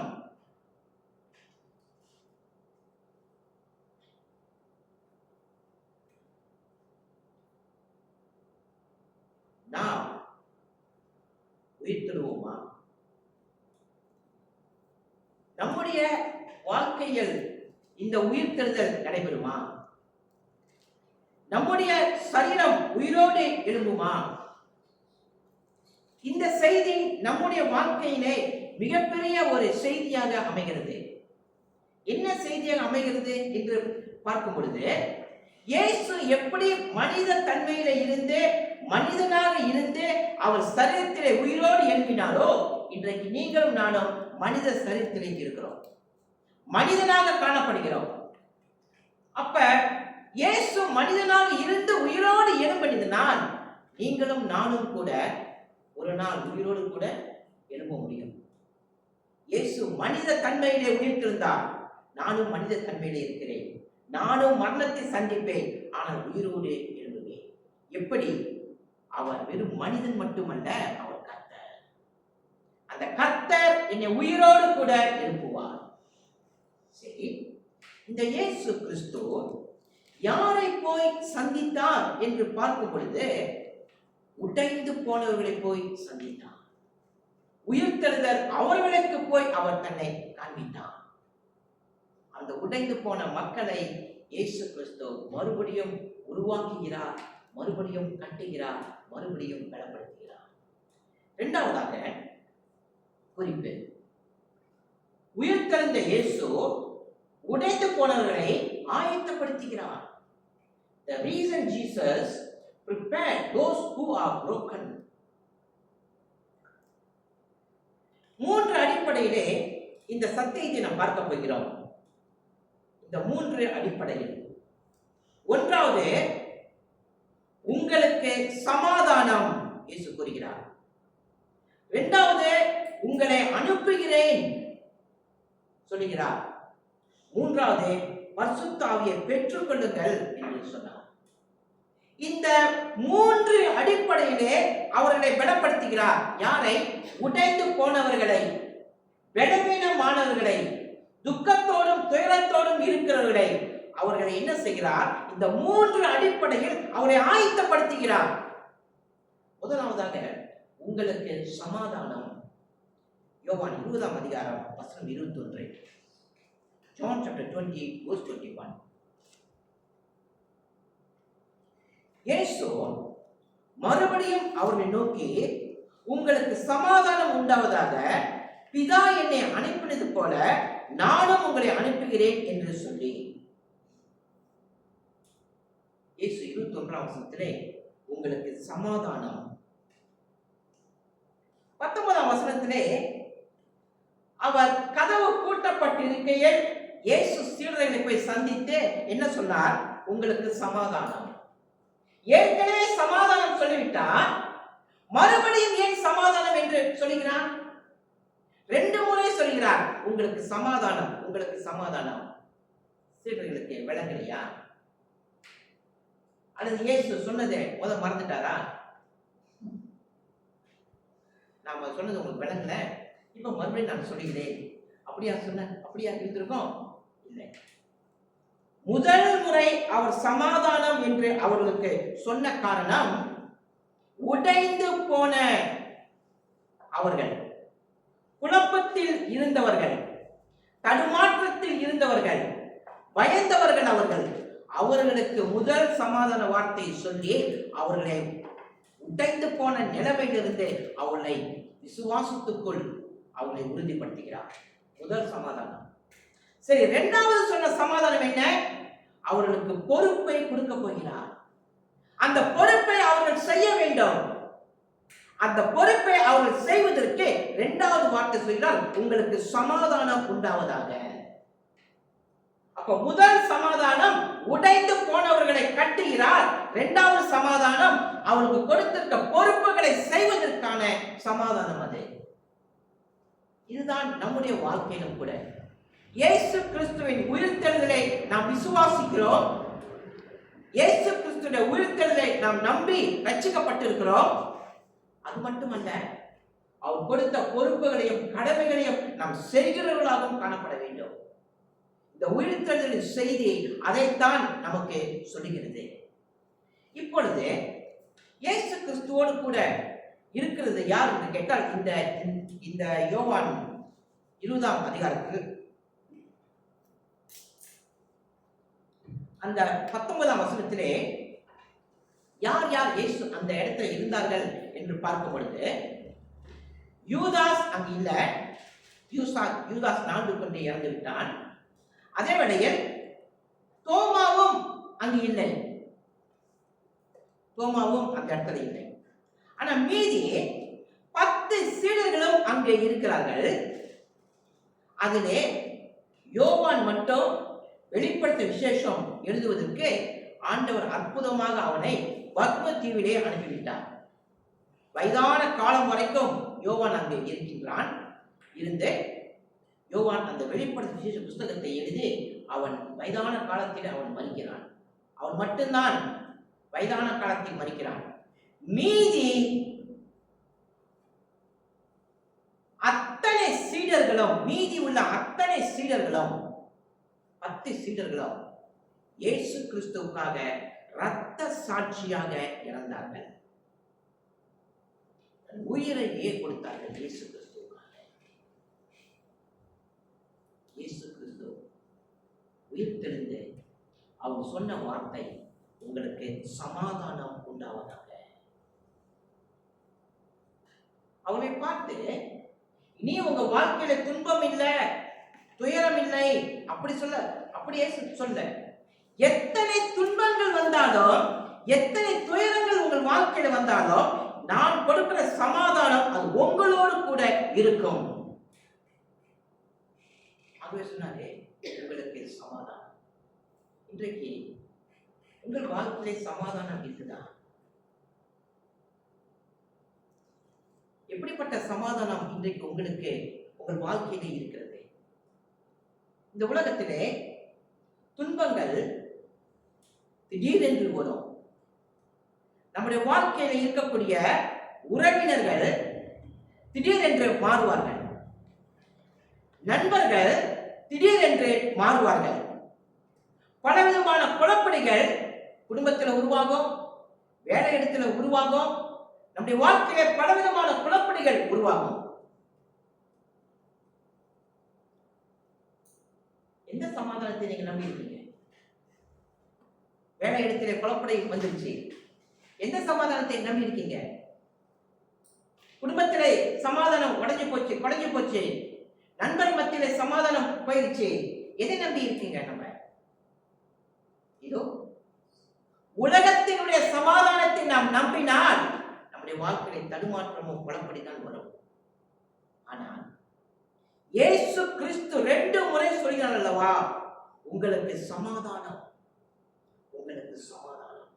நாம் உயிர்த்தெழுவோமா? நம்முடைய வாழ்க்கையில் இந்த உயிர்த்தெழுதல் நடைபெறுமா? நம்முடைய சரீரம் உயிரோடு எழும்புமா? இந்த செய்தி நம்முடைய வாழ்க்கையிலே மிகப்பெரிய ஒரு செய்தியாக அமைகிறது. என்ன செய்தியாக அமைகிறது என்று பார்க்கும் பொழுது, இயேசு எப்படி மனித தன்மையில இருந்து மனிதனாக இருந்து அவர் சரீரத்திலே உயிரோடு எழுப்பினாரோ, இன்றைக்கு நீங்களும் நானும் மனித சரீரத்திலே இருக்கிறோம், மனிதனாக காணப்படுகிறோம். அப்ப இயேசு மனிதனாக இருந்து உயிரோடு எழும்பினால் நீங்களும் நானும் கூட ஒரு நாள் உயிரோடு கூட எழும்ப முடியும். இயேசு மனித தன்மையிலே உயிர்த்திருந்தார். நானும் மனித தன்மையிலே இருக்கிறேன். நானும் மரணத்தை சந்திப்பேன், ஆனால் உயிரோடு எழும்புவேன். எப்படி? அவர் வெறும் மனிதன் மட்டுமல்ல, அவர் கர்த்தர். அந்த கர்த்தர் என்னை உயிரோடு கூட எழுப்புவார். சரி, இந்த இயேசு கிறிஸ்து யாரை போய் சந்தித்தார் என்று பார்க்கும் பொழுது, உடைந்து போனவர்களை போய் சந்தித்தார். உயிர்த்தெழுதல் அவர்களுக்கு போய் அவர் தன்னை காண்பித்தார். அந்த உடைந்து போன மக்களை இயேசு கிறிஸ்து மறுபடியும் உருவாக்குகிறார், மறுபடியும் கட்டுகிறார், மறுபடியும் பலப்படுத்துகிறார். இரண்டாவதாக குறிப்பு, உயிர்த்தெழுந்த இயேசு உடைந்து போனவர்களை ஆயத்தப்படுத்துகிறார். The reason Jesus prepared those who are broken. மூன்று அடிப்படையிலே இந்த சத்தியத்தை நாம் பார்க்க போகிறோம். இந்த மூன்று அடிப்படையில், ஒன்றாவது உங்களுக்கு சமாதானம் இயேசு கூறுகிறார். இரண்டாவது உங்களை அனுப்புகிறேன் சொல்லுகிறார். மூன்றாவது பரிசுத்த ஆவியை பெற்றுக் கொள்ளுங்கள் என்று சொன்னார். இந்த மூன்று அடிப்படையிலே அவர்களை பலப்படுத்துகிறார். யாரை? உடைந்து போனவர்களை, பலவீனமானவர்களை, துக்கத்தோடும் துயரத்தோடும் இருக்கிறவர்களை அவர்களை என்ன செய்கிறார்? இந்த மூன்று அடிப்படையில் அவரை ஆயத்தப்படுத்துகிறார். முதலாவதாக உங்களுக்கு சமாதானம். யோவான் 20 அதிகாரம் வசனம் 21. John chapter 20 verse 21. இயேசு மறுபடியும் அவர்களை நோக்கி, உங்களுக்கு சமாதானம் உண்டாவதாக, பிதா என்னை அனுப்பினது போல நானும் உங்களை அனுப்புகிறேன் என்று சொல்லி, இயேசு 21 வசனத்திலே உங்களுக்கு சமாதானம். 19 வசனத்திலே அவர் கதவு பூட்டப்பட்டிருக்கையில் இயேசு சீடர்களை போய் சந்தித்து என்ன சொன்னார்? உங்களுக்கு சமாதானம். ஏற்கனவே சமாதானம் சொல்லிவிட்டார், மறுபடியும் ஏன் சமாதானம் என்று சொல்லுகிறார்? 2 முறை சொல்கிறார், உங்களுக்கு சமாதானம், உங்களுக்கு சமாதானம். சீடர்களுக்கு விளங்கலையா? அல்லது இயேசு சொன்னதை மறந்துட்டாரா? நாம சொன்னது உங்களுக்கு விளங்கல, இப்ப மறுபடியும் நான் சொல்லுகிறேன், அப்படியா சொன்ன? அப்படியா இருந்திருக்கோம்? இல்லை. முதல் முறை அவர் சமாதானம் என்று அவர்களுக்கு சொன்ன காரணம், உடைந்து போன அவர்கள், குழப்பத்தில் இருந்தவர்கள், தடுமாற்றத்தில் இருந்தவர்கள், பயந்தவர்கள் அவர்களுக்கு முதல் சமாதான வார்த்தை சொல்லி அவர்களை உடைந்து போன நிலைமையிலிருந்து அவர்களை விசுவாசத்துக்குள் அவர்களை உறுதிப்படுத்துகிறார். முதல் சமாதானம். சரி, இரண்டாவது சொன்ன சமாதானம் என்ன? அவர்களுக்கு பொறுப்பை கொடுக்க போகிறார். அந்த பொறுப்பை அவர்கள் செய்ய வேண்டும். அந்த பொறுப்பை அவர்கள் செய்வதற்கு இரண்டாவது வார்த்தை சொல்கிறார், உங்களுக்கு சமாதானம் உண்டாவதாக. அப்ப முதல் சமாதானம் உடைந்து போனவர்களை கட்டுகிறார். இரண்டாவது சமாதானம் அவருக்கு கொடுத்திருக்க பொறுப்புகளை செய்வதற்கான சமாதானம். அது இதுதான் நம்முடைய வாழ்க்கையிலும் கூட. இயேசு கிறிஸ்துவின் உயிர்த்தெழுதலை நாம் விசுவாசிக்கிறோம். இயேசு கிறிஸ்துவின் உயிர்த்தெழுதலை நாம் நம்பி ரட்சிக்கப்பட்டிருக்கிறோம். அது மட்டுமல்ல, அவர் கொடுத்த பொறுப்புகளையும் கடமைகளையும் நாம் செய்கிறவர்களாகவும் காணப்பட வேண்டும். இந்த உயிர்த்தெழுதலின் செய்தி அதைத்தான் நமக்கு சொல்லுகிறது. இப்பொழுது இயேசு கிறிஸ்துவோடு கூட இருக்கிறது யார் என்று கேட்டால், இந்த யோவான் 20ஆம் அதிகாரத்தில் அந்த 19ஆம் வசனத்திலே யார் யார் இயேசு அந்த இடத்துல இருந்தார்கள் என்று பார்க்கும் பொழுது, யூதாஸ் அங்கு இல்ல. யூதாஸ் நாடு கொண்டு இறந்து விட்டான். அதே வேளையில் தோமாவும் அங்கு இல்லை. தோமாவும் அந்த இடத்துல இல்லை. ஆனா மீதி 10 சீடர்களும் அங்கே இருக்கிறார்கள். அதிலே யோவான் மட்டும் வெளிப்படுத்த விசேஷம் எழுதுவதற்கு ஆண்டவர் அற்புதமாக அவனை பத்ம தீவிலே அனுப்பிவிட்டார். வயதான காலம் வரைக்கும் யோவான் அங்கே இருக்கின்றான். இருந்து யோவான் அந்த வெளிப்படுத்த விசேஷ புஸ்தகத்தை எழுதி அவன் வயதான காலத்தில் அவன் மரிக்கிறான். அவன் மட்டும்தான் வயதான காலத்தில் மரிக்கிறான். மீதி அத்தனை சீடர்களும், மீதி உள்ள அத்தனை சீடர்களும் 10 சீடர்களும் இயேசு கிறிஸ்துவுக்காக இரத்த சாட்சியாக இறந்தார்கள். உயிரையே கொடுத்தார்கள் இயேசு கிறிஸ்துவுக்காக. இயேசு கிறிஸ்து உயிர்த்தெழுந்து அவர் சொன்ன வார்த்தை, உங்களுக்கு சமாதானம் உண்டாவதாக. அவரை பார்த்து, இனி உங்க வாழ்க்கையில துன்பம் இல்லை, துயரம் இல்லை அப்படி சொல்ல, அப்படியே சொல்ல. எத்தனை துன்பங்கள் வந்தாலும், எத்தனை துயரங்கள் உங்கள் வாழ்க்கையில வந்தாலும், நான் கொடுக்கிற சமாதானம் அது உங்களோடு கூட இருக்கும். ஆகவே சொன்னாரே, உங்களுக்கு சமாதானம். இன்றைக்கு உங்கள் வாழ்க்கையிலே சமாதானம் இருக்குதா? எப்படிப்பட்ட சமாதானம் இன்றைக்கு உங்களுக்கு உங்கள் வாழ்க்கையிலே இருக்கிறது? இந்த உலகத்திலே துன்பங்கள் திடீரென்று வரும். நம்முடைய வாழ்க்கையில இருக்கக்கூடிய உறவினர்கள் திடீரென்று மாறுவார்கள். நண்பர்கள் திடீரென்று மாறுவார்கள். பலவிதமான குழப்படிகள் குடும்பத்தில் உருவாகும், வேலை இடத்துல உருவாகும். நம்முடைய வாழ்க்கையில பலவிதமான குழப்படிகள் உருவாகும். எந்த சமாதானத்தை நீங்க நம்பி இருக்கீங்க? வேலை இடத்திலே குழப்படி வந்துருச்சு, எந்த சமாதானத்தை நம்பி இருக்கீங்க? குடும்பத்திலே சமாதானம் உடைஞ்சு போச்சு, நண்பர் மத்தியிலே சமாதானம் போயிருச்சு, எதை நம்பி இருக்கீங்க? நம்ம இதோ உலகத்தினுடைய சமாதானத்தை நாம் நம்பினால் நம்முடைய வாழ்க்கையில தடுமாற்றமும் குழப்படிதான் வரும். ஆனால் இயேசு கிறிஸ்து 2 முறை சொல்கிறார் அல்லவா, உங்களுக்கு சமாதானம், உங்களுக்கு சமாதானம்.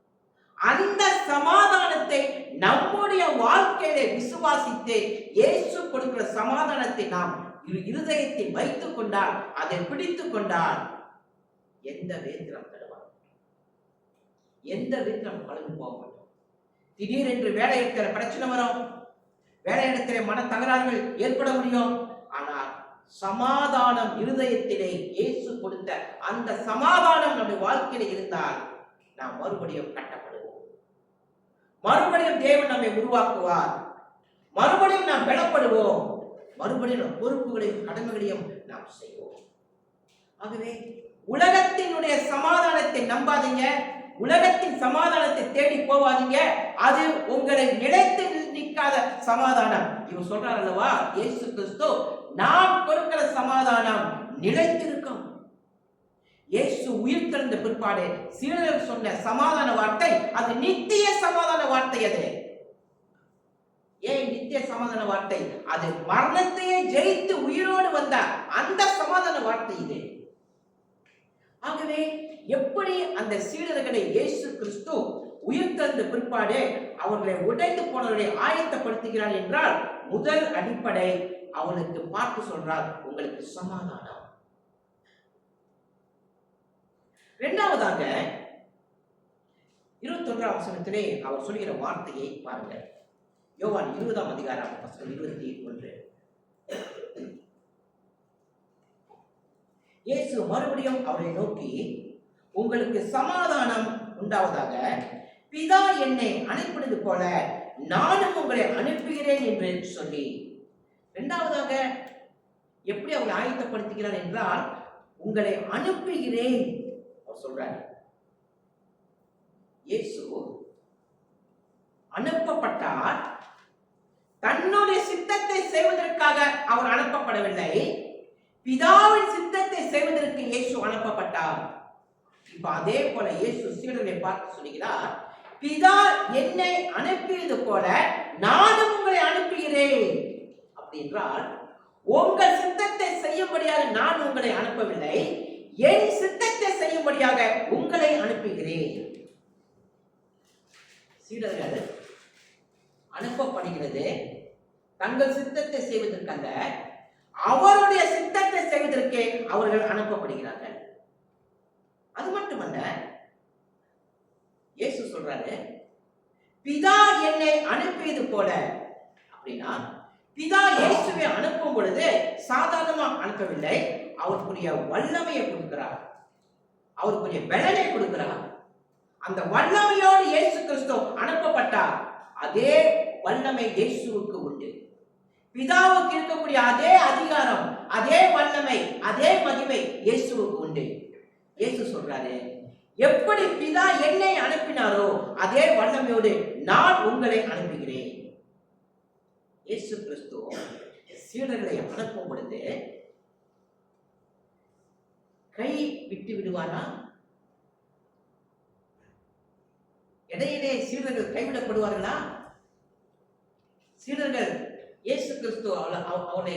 அந்த சமாதானத்தை நம்முடைய வாழ்க்கையில விசுவாசித்து இயேசு கொடுக்கிற சமாதானத்தை நாம் இருதயத்தை வைத்துக் கொண்டால், அதை பிடித்துக் கொண்டால், எந்த வேத்திரம் தருவார், எந்த வேத்திரம் கலந்து போக மாட்டோம். திடீரென்று வேலை இடத்துல பிரச்சனை வரும், வேலை இடத்திலே மன தகராறுகள் ஏற்பட முடியும். ஆனால் சமாதானம் இருதயத்திலே இயேசு கொடுத்த அந்த சமாதானம் நம்முடைய வாழ்க்கையில இருந்தால் நாம் மறுபடியும் கட்டப்படுவோம். மறுபடியும் தேவன் நம்மை உருவாக்குவார். மறுபடியும் நாம் பலப்படுவோம். மறுபடியும் நம் பொறுப்புகளையும் கடமைகளையும் நாம் செய்வோம். ஆகவே உலகத்தினுடைய சமாதானத்தை நம்பாதீங்க. உலகத்தின் சமாதானத்தை தேடி போவாதீங்க. அது உங்களை நிலைத்து நிற்காத சமாதானம். இவர் சொல்றார் அல்லவா, இயேசு கிறிஸ்து நாம் கொடுக்கிற சமாதானம் நிலைத்திருக்கும். இயேசு உயிர் தெழுந்த பிற்பாடு சீடர்கள் சொன்ன சமாதான வார்த்தை அது நித்திய சமாதான வார்த்தை. அது ஏன் நித்திய சமாதான வார்த்தை? அது மரணத்தையே ஜெயித்து உயிரோடு வந்த அந்த சமாதான வார்த்தை இது. ஆகவே எப்படி அந்த சீடர்களை இயேசு கிறிஸ்து உயிர் தெழுந்த பிற்பாடு அவர்களை உடைந்து போனவர்களை ஆயத்தப்படுத்துகிறார் என்றால் முதல் அடிப்படை அவனுக்கு பார்த்து சொல்றார், உங்களுக்கு சமாதானம். இரண்டாவதாக 21ஆம் வசனத்திலே அவர் சொல்கிற வார்த்தையை பாருங்கள். யோவான் 20ஆம் அதிகாரம் 21. இயேசு மறுபடியும் அவரை நோக்கி, உங்களுக்கு சமாதானம் உண்டாவதாக. பிதா என்னை அனுப்பினது போல நானும் உங்களை அனுப்புகிறேன் என்று சொல்லி, இரண்டாவதாக எப்படி அவரை ஆயத்தப்படுத்துகிறார் என்றால், உங்களை அனுப்புகிறேன் அவர் சொல்றார். இயேசு அனுப்பப்பட்டார். தன்னுடைய சித்தத்தை செய்வதற்காக அவர் அனுப்பப்படவில்லை. பிதாவின் சித்தத்தை செய்வதற்கு இயேசு அனுப்பப்பட்டார். இப்ப அதே போல இயேசு சீடரை பார்த்து சொல்கிறார், பிதா என்னை அனுப்பியது போல நானும் உங்களை அனுப்புகிறேன். அப்படி என்றால் உங்கள் சித்தத்தை செய்யும்படியாக நான் உங்களை அனுப்பவில்லை, என் சித்தத்தை செய்யும்படியாக உங்களை அனுப்புகிறேன். சீடர்கள் அனுப்பப்படுகிறது தங்கள் சித்தத்தை செய்வதற்கல்ல, அவருடைய சித்தத்தை செய்வதற்கே அவர்கள் அனுப்பப்படுகிறார்கள். அது மட்டுமல்ல, இயேசு சொல்றாரு, பிதா என்னை அனுப்பியது போல. அப்படின்னா பிதா இயேசுவை அனுப்பும் பொழுது சாதாரணமாக அனுப்பவில்லை, அவருக்குரிய வல்லமையை கொடுக்கிறார், அவருக்குரிய பலனை கொடுக்கிறார். அந்த வல்லமையோடு இயேசு கிறிஸ்து அனுப்பப்பட்டார். அதே வல்லமை இயேசுவுக்கு உண்டு. பிதாவுக்கு இருக்கக்கூடிய அதே அதிகாரம், அதே வல்லமை, அதே மகிமை இயேசுவுக்கு உண்டு. இயேசு சொல்றாரு, எப்படி பிதா என்னை அனுப்பினாரோ அதே வல்லமையோடு நான் உங்களை அனுப்புகிறேன். இயேசு கிறிஸ்து சீடர்களை அனுப்பும் பொழுது கை விட்டு விடுவாரா? இடையிலே சீடர்கள் கைவிடப்படுவார்களா? சீடர்கள் இயேசு கிறிஸ்து அவனை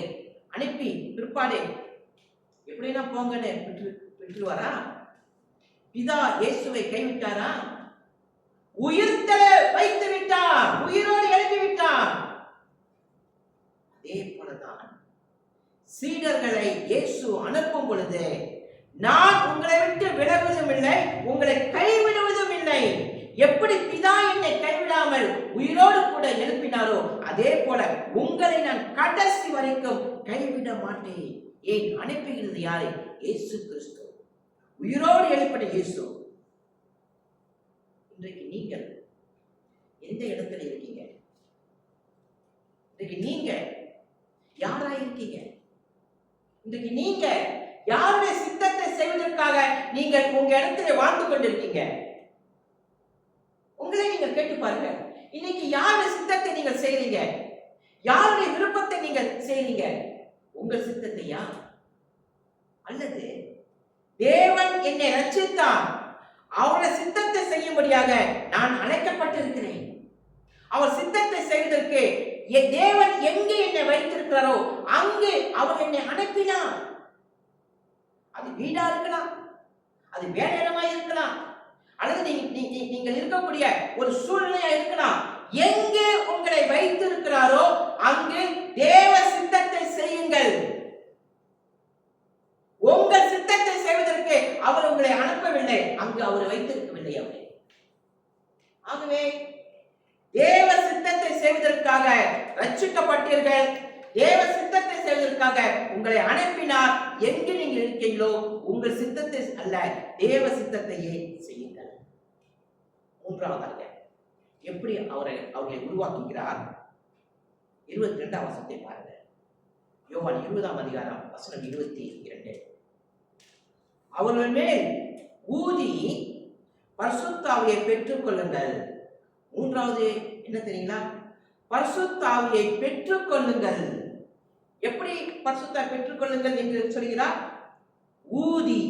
அனுப்பி பிற்பாடு எப்படின்னா போங்கன்னு விட்டுருவாரா? பிதா இயேசுவை கைவிட்டாரா? உயிர்த்தெழ வைத்து விட்டார், உயிரோடு எழுப்பி விட்டார். அதே போலதான் சீடர்களை இயேசு அனுப்பும் பொழுது, நான் உங்களை விட்டு விலகுவதும் இல்லை, உங்களை கைவிடுவதும் இல்லை. எப்படி பிதா என்னை கைவிடாமல் உயிரோடு கூட எழுப்பினாரோ அதே போல உங்களை நான் கடைசி வரைக்கும் கைவிட மாட்டேன். ஏன் அனுப்புகிறது யாரு? இயேசு கிறிஸ்து, உயிரோடு எழுப்பின இயேசு. இன்றைக்கு நீங்கள் எந்த இடத்துல இருக்கீங்க? இன்றைக்கு நீங்க யாரா இருக்கீங்க? இன்றைக்கு நீங்க யாருடைய சித்தத்தை செய்வதற்காக நீங்கள் உங்க இடத்துல வாழ்ந்து கொண்டிருக்கீங்க? உங்களை நீங்க கேட்டு பாருங்க. இன்னைக்கு யாருடைய சித்தத்தை நீங்கள் செய்றீங்க? யாருடைய விருப்பத்தை நீங்கள் செய்றீங்க? உங்கள் சித்தத்தையா? அல்லது தேவன் என்னை ரட்சித்தார், அவருடைய சித்தத்தை செய்யும்படியாக நான் அழைக்கப்பட்டிருக்கிறேன், அவர் சித்தத்தை செய்வதற்கு தேவன் எங்கே என்னை வைத்திருக்கிறாரோ அங்கு அவர் என்னை அனுப்பினார். அது வீடா இருக்கலாம், அது வேற இடமா இருக்கலாம், அல்லது நீங்கள் இருக்கக்கூடிய ஒரு சூழ்நிலையா இருக்கலாம். எங்கே உங்களை வைத்திருக்கிறாரோ அங்கு தேவ சித்தத்தை செய்யுங்கள். உங்கள் சித்தத்தை செய்வதற்கு அவர் உங்களை அனுப்பவில்லை, அங்கு அவர் வைத்திருக்கவில்லை அவரை. ஆகவே தேவ சித்தத்தை செய்வதற்காக ரட்சிக்கப்பட்டீர்கள். தேவ சித்தத்தை செய்வதற்காக உங்களை அனுப்பினார். எங்கு நீங்கள் இருக்கீங்களோ உங்கள் சித்தத்தை அல்ல, தேவ சித்தத்தையே செய்யுங்கள். மூன்றாவதாக எப்படி அவர்களை உருவாக்குகிறார்? 22ஆம் வசனத்தை பாருங்க. யோவான் 20ஆம் அதிகாரம் வசனம் 22. அவர்கள் மேல் ஊதி பரிசுத்த ஆவியை பெற்றுக் கொள்ளுங்கள். மூன்றாவது என்ன தெரியுங்களா? பரிசுத்த ஆவியை பெற்றுக் கொள்ளுங்கள். எப்படி பரிசுத்த பெற்றுக் கொள்ளுங்கள் என்று சொல்கிறார்? ஊதி.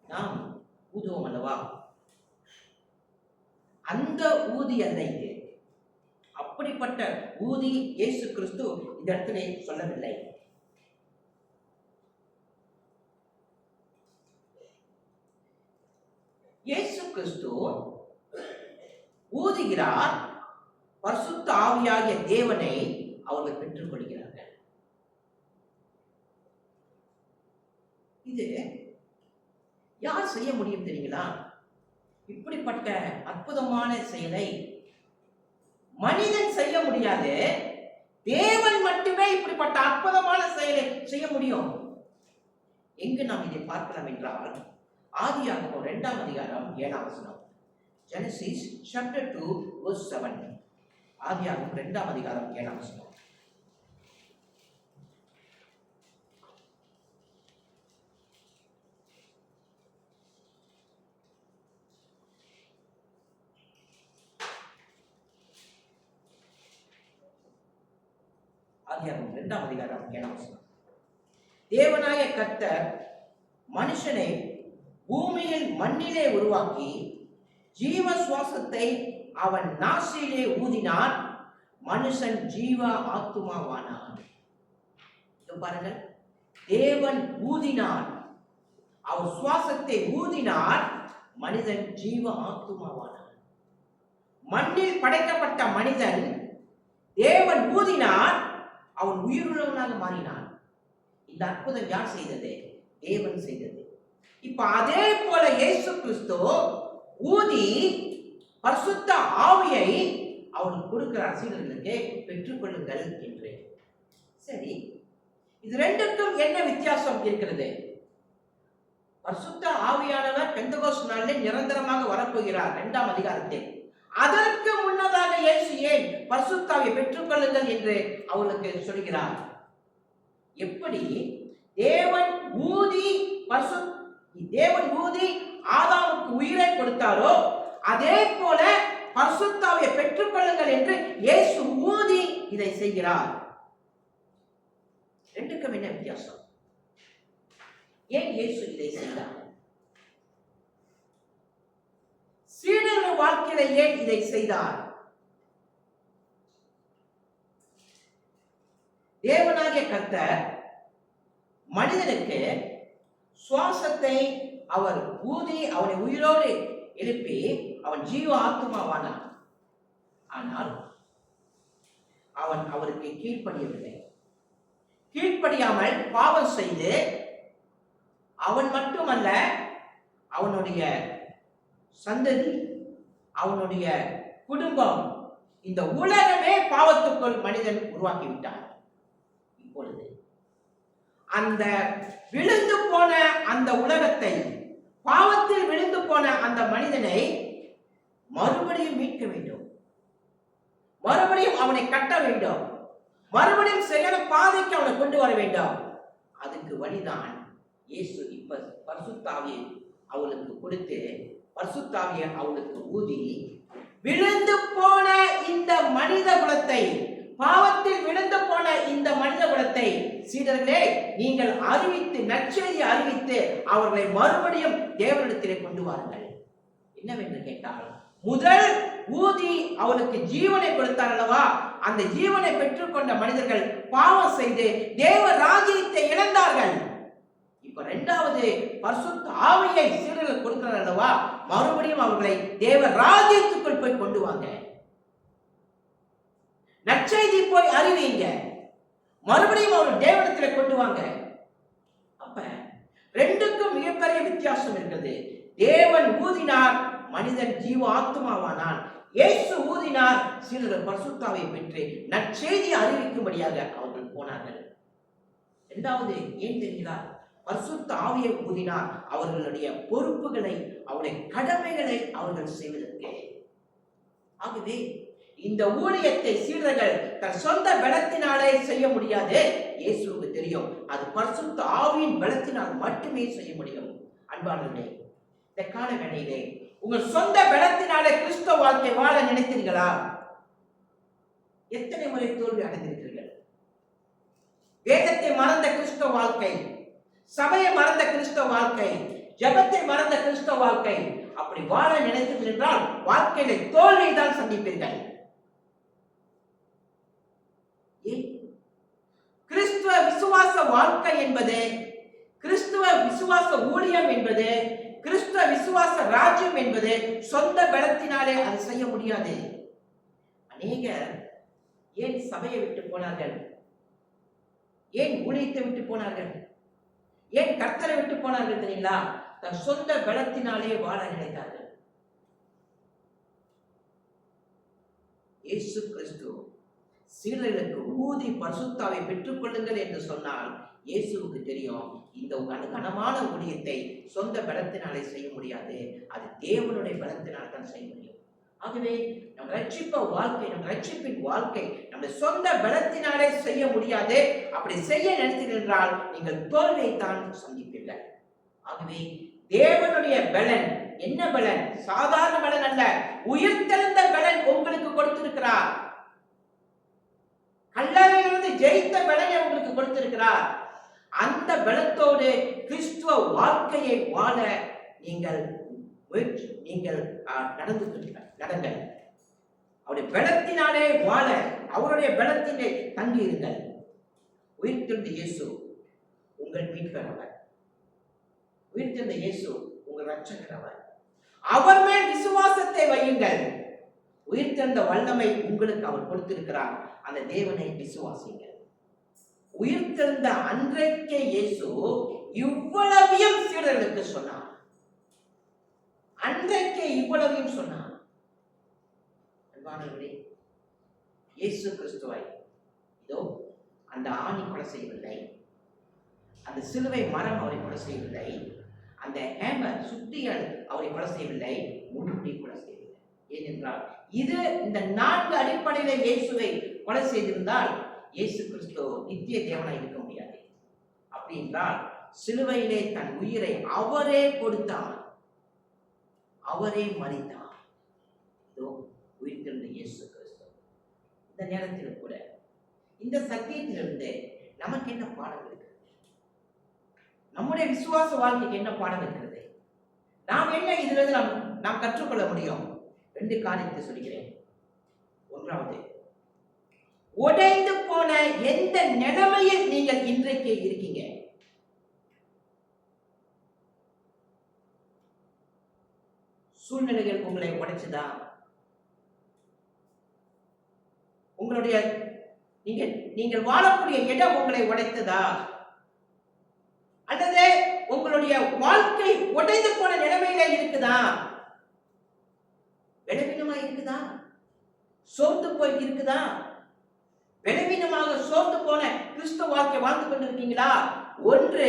நாம் ஊதுவோம் அல்லவா? அந்த ஊதி அல்ல இது. அப்படிப்பட்ட ஊதி இயேசு கிறிஸ்து இந்த இடத்திலே சொல்லவில்லை. இயேசு கிறிஸ்து ஊதுகிறார், பரிசுத்த ஆவியாகிய தேவனை அவர்கள் பெற்றுக் கொள்கிறார்கள். இது யார் செய்ய முடியும் தெரியுங்களா? இப்படிப்பட்ட அற்புதமான செயலை மனிதன் செய்ய முடியாது. தேவன் மட்டுமே இப்படிப்பட்ட அற்புதமான செயலை செய்ய முடியும். எங்கு நாம் இதை பார்க்கலாம் என்றால், ஆதியாகமம் 2ஆம் அதிகாரம் 7ஆம் வசனம். Genesis chapter 2 verse 7. ஆதியாகமம் 2ஆம் அதிகாரம் 7ஆம் வசனம். ஆதியாகமம் 2ஆம் அதிகாரம் 7ஆம் வசனம். தேவனாய கர்த்தர் மனுஷனை பூமியில் மண்ணிலே உருவாக்கி ஜீவ சுவாசத்தை அவன் நாசியிலே ஊதினார், மனுஷன் ஜீவ ஆத்துமாவானான். பாருங்கள், தேவன் ஊதினார், அவர் சுவாசத்தை ஊதினார், மனிதன் ஜீவ ஆத்துமாவானான். மண்ணில் படைக்கப்பட்ட மனிதன் தேவன் ஊதினார், அவன் உயிருள்ளவனாக மாறினான். இந்த அற்புதம் யார் செய்தது? தேவன் செய்தது. இப்ப அதே போல இயேசு கிறிஸ்து ஊதி பரிசுத்த ஆவியை அவனுக்கு கொடுக்கிறார், சீடர்களுக்கு பெற்றுக் கொள்ளுங்கள் என்று. சரி, இது ரெண்டுக்கும் என்ன வித்தியாசம் இருக்கிறது? பரிசுத்த ஆவியானவர் பெந்தகோஸ்து நாளிலே நிரந்தரமாக வரப்போகிறார் 2ஆம் அதிகாரத்தில். அதற்கு முன்னதாக இயேசு ஏன் பரிசுத்த ஆவியை பெற்றுக் கொள்ளுங்கள் என்று அவர்களுக்கு சொல்கிறார்? எப்படி தேவன் ஊதி ஆதாமுக்கு உயிரை கொடுத்தாரோ அதே போல பரிசுத்த ஆவியை பெற்றுக் கொள்ளுங்கள் என்று இயேசு ஊதி இதை செய்கிறார். ரெண்டுக்கும் என்ன வித்தியாசம்? ஏன் இயேசு இதை செய்தார்? சீடர்கள் வாழ்க்கையில ஏன் இதை செய்தார்? தேவனாகிய கர்த்தர் மனிதனுக்கு சுவாசத்தை அவர் ஊதி அவனை உயிரோடு எழுப்பி அவன் ஜீவ ஆத்துமாவானான். ஆனால் அவன் அவருக்கு கீழ்ப்படியவில்லை. கீழ்ப்படியாமல் பாவம் செய்து அவன் மட்டுமல்ல, அவனுடைய சந்ததி, அவனுடைய குடும்பம், இந்த உலகமே பாவத்துக்குள் மனிதன் உருவாக்கிவிட்டான். இப்பொழுது அந்த விழுந்து போன அந்த உலகத்தை, பாவத்தில் விழுந்து போன அந்த மனிதனை மறுபடியும் மீட்க வேண்டும், மறுபடியும் அவனை கட்ட வேண்டும், மறுபடியும் சரியான பாதைக்கு அவனை கொண்டு வர வேண்டும். அதுக்கு வழிதான் இயேசு இப்ப பரிசுத்த ஆவியை அவளுக்கு கொடுத்து, பரிசுத்த ஆவியை அவளுக்கு ஊதி, விழுந்து போன இந்த மனித குலத்தை, பாவத்தில் விழுந்து போன இந்த மனித குலத்தை சீடர்களே நீங்கள் அறிவித்து, நற்செய்தியை அறிவித்து அவர்களை மறுபடியும் தேவனிடத்திலே கொண்டு வாருங்கள். என்னவென்று கேட்டால், முதல் ஊதி அவனுக்கு ஜீவனை கொடுத்தார் அல்லவா? அந்த ஜீவனை பெற்றுக்கொண்ட மனிதர்கள் பாவம் செய்து தேவ ராஜ்யத்தை இழந்தார்கள். இப்ப இரண்டாவது பரிசுத்த ஆவியை சீடர்கள் கொடுக்கிறார் அல்லவா? மறுபடியும் அவர்களை தேவ ராஜ்யத்துக்குள் போய் கொண்டு வாங்க, நற்செய்தி போய் அறிவிங்க, மறுபடியும் அவர் தேவனிடத்திலே கொண்டு வாங்க. அப்ப ரெண்டுக்கும் மிகப்பெரிய வித்தியாசம் இருக்கிறது. தேவன் ஊதினார், மனிதன் ஜீவ ஆத்துமாவானான். இயேசு ஊதினார், சீடர்கள் பரிசுத்தாவை பெற்று நற்செய்தியை அறிவிக்கும்படியாக அவர்கள் போனார்கள். இரண்டாவது ஏன் தெரியுங்களா? பரிசுத்த ஆவியை ஊதினார் அவர்களுடைய பொறுப்புகளை, அவருடைய கடமைகளை அவர்கள் செய்வதற்கு. ஆகவே இந்த ஊழியத்தை சீடர்கள் தன் சொந்த பலத்தினாலே செய்ய முடியாது. இயேசுவுக்கு தெரியும் அது பரிசுத்த ஆவியின் பலத்தினால் மட்டுமே செய்ய முடியும். அன்பானவர்களே, இந்த கால வேளையிலே உங்கள் சொந்த பலத்தினாலே கிறிஸ்தவ வாழ்க்கை வாழ நினைத்தீர்களா? எத்தனை முறை தோல்வி அடைந்திருக்கிறீர்கள்? வேதத்தை மறந்த கிறிஸ்தவ வாழ்க்கை, சபையை மறந்த கிறிஸ்தவ வாழ்க்கை, ஜெபத்தை மறந்த கிறிஸ்தவ வாழ்க்கை, அப்படி வாழ நினைத்தீர்கள் என்றால் வாழ்க்கையில தோல்வியை தான் சந்திப்பீர்கள். கிறிஸ்துவ விசுவாச வாழ்க்கை என்பது, கிறிஸ்துவ விசுவாச ஊழியம் என்பது, கிறிஸ்துவ விசுவாச ராஜ்யம் என்பது சொந்த பலத்தினாலே அது செய்ய முடியாது. அநேகர் ஏன் சபையை விட்டு போனார்கள்? ஏன் ஊழியத்தை விட்டு போனார்கள்? ஏன் கர்த்தரை விட்டு போனார்கள் தெரியுங்களா? தன் சொந்த பலத்தினாலே வாழ நினைத்தார்கள். இயேசு கிறிஸ்து சீடர்களுக்கு ஊதி பரிசுத்தாவை பெற்றுக் கொள்ளுங்கள் என்று சொன்னால் இயேசுவுக்கு தெரியும் இந்த கனமான ஊழியத்தை சொந்த பலத்தினாலே செய்ய முடியாது, அது தேவனுடைய பலத்தினால் தான் செய்ய முடியும். ஆகவே நம் ரட்சிப்ப வாழ்க்கை, நம் ரட்சிப்பின் வாழ்க்கை நம்முடைய சொந்த பலத்தினாலே செய்ய முடியாது. அப்படி செய்ய நினைத்தீர்கள் என்றால் நீங்கள் தோல்வியை தான் சந்திப்பீர்கள். ஆகவே தேவனுடைய பலன் என்ன பலன்? சாதாரண பலன் அல்ல, உயிர்த்தெழுந்த பலன் உங்களுக்கு கொடுத்திருக்கிறார். கல்லறையிலிருந்து ஜெயித்த பலனை உங்களுக்கு கொடுத்திருக்கிறார். அந்த பலத்தோடு கிறிஸ்துவ வாழ்க்கையை வாழ நீங்கள் நடங்கள். அவருடைய பலத்தினாலே வாழ, அவருடைய பலத்திலே தங்கி இருங்கள். உயிர்த்தெழுந்த இயேசு உங்கள் மீட்பர் அவர். உயிர்த்தெழுந்த இயேசு உங்கள் ரட்சகர் அவர். அவர் மேல் விசுவாசத்தை வையுங்கள். உயிர்த்தெழுந்த வல்லமை உங்களுக்கு அவர் கொடுத்திருக்கிறார். அந்த தேவனை விசுவாசிங்கள். உயிர்த்தெழுந்த அன்றைக்கே இயேசு இவ்வளவையும் சீடர்களுக்கு சொன்னார். அன்றைக்கே இவ்வளவையும் சொன்னார். அன்பானவர்களே, இயேசு கிறிஸ்துவை இதோ அந்த ஆணி கொலை செய்யவில்லை, அந்த சிலுவை மரம் அவரை கொலை செய்யவில்லை, அந்த ஹேமர் சுத்திகள் அவரை கொலை செய்யவில்லை, முன்னுடி கொலை செய்யவில்லை. ஏனென்றால் இது இந்த 4 அடிப்படையில இயேசுவை கொலை செய்திருந்தால் இயேசு கிறிஸ்து நித்திய தேவனாய் இருக்க முடியாது. அப்படி என்றால் சிலுவையிலே தன் உயிரை அவரே கொடுத்தார், அவரே மரித்தார். இதோ உயிர்த்தெழுந்த இயேசு கிறிஸ்து. இந்த நேரத்தில் கூட இந்த சத்தியத்திலிருந்து நமக்கு என்ன பாடம் இருக்கிறது? நம்முடைய விசுவாச வாழ்க்கைக்கு என்ன பாடம் இருக்கிறது? நாம் என்ன இதிலிருந்து நாம் கற்றுக்கொள்ள முடியும்? 2 காரியத்தை சொல்கிறேன். ஒன்றாவது, உடைந்து போன எந்த நிலைமையில் நீங்கள் இன்றைக்கு இருக்கீங்க? சூழ்நிலைகள் உங்களை உடைச்சதா? உங்களுடைய நீங்கள் வாழக்கூடிய இடம் உங்களை உடைத்ததா? அல்லது உங்களுடைய வாழ்க்கை உடைந்து போன நிலைமையில இருக்குதா? பலவீனமா இருக்குதா? சோர்ந்து போய் இருக்குதா? பலவீனமாக சோர்ந்து போன கிறிஸ்துவ வாழ்க்கை வாழ்ந்து கொண்டிருக்கீங்களா? ஒன்று,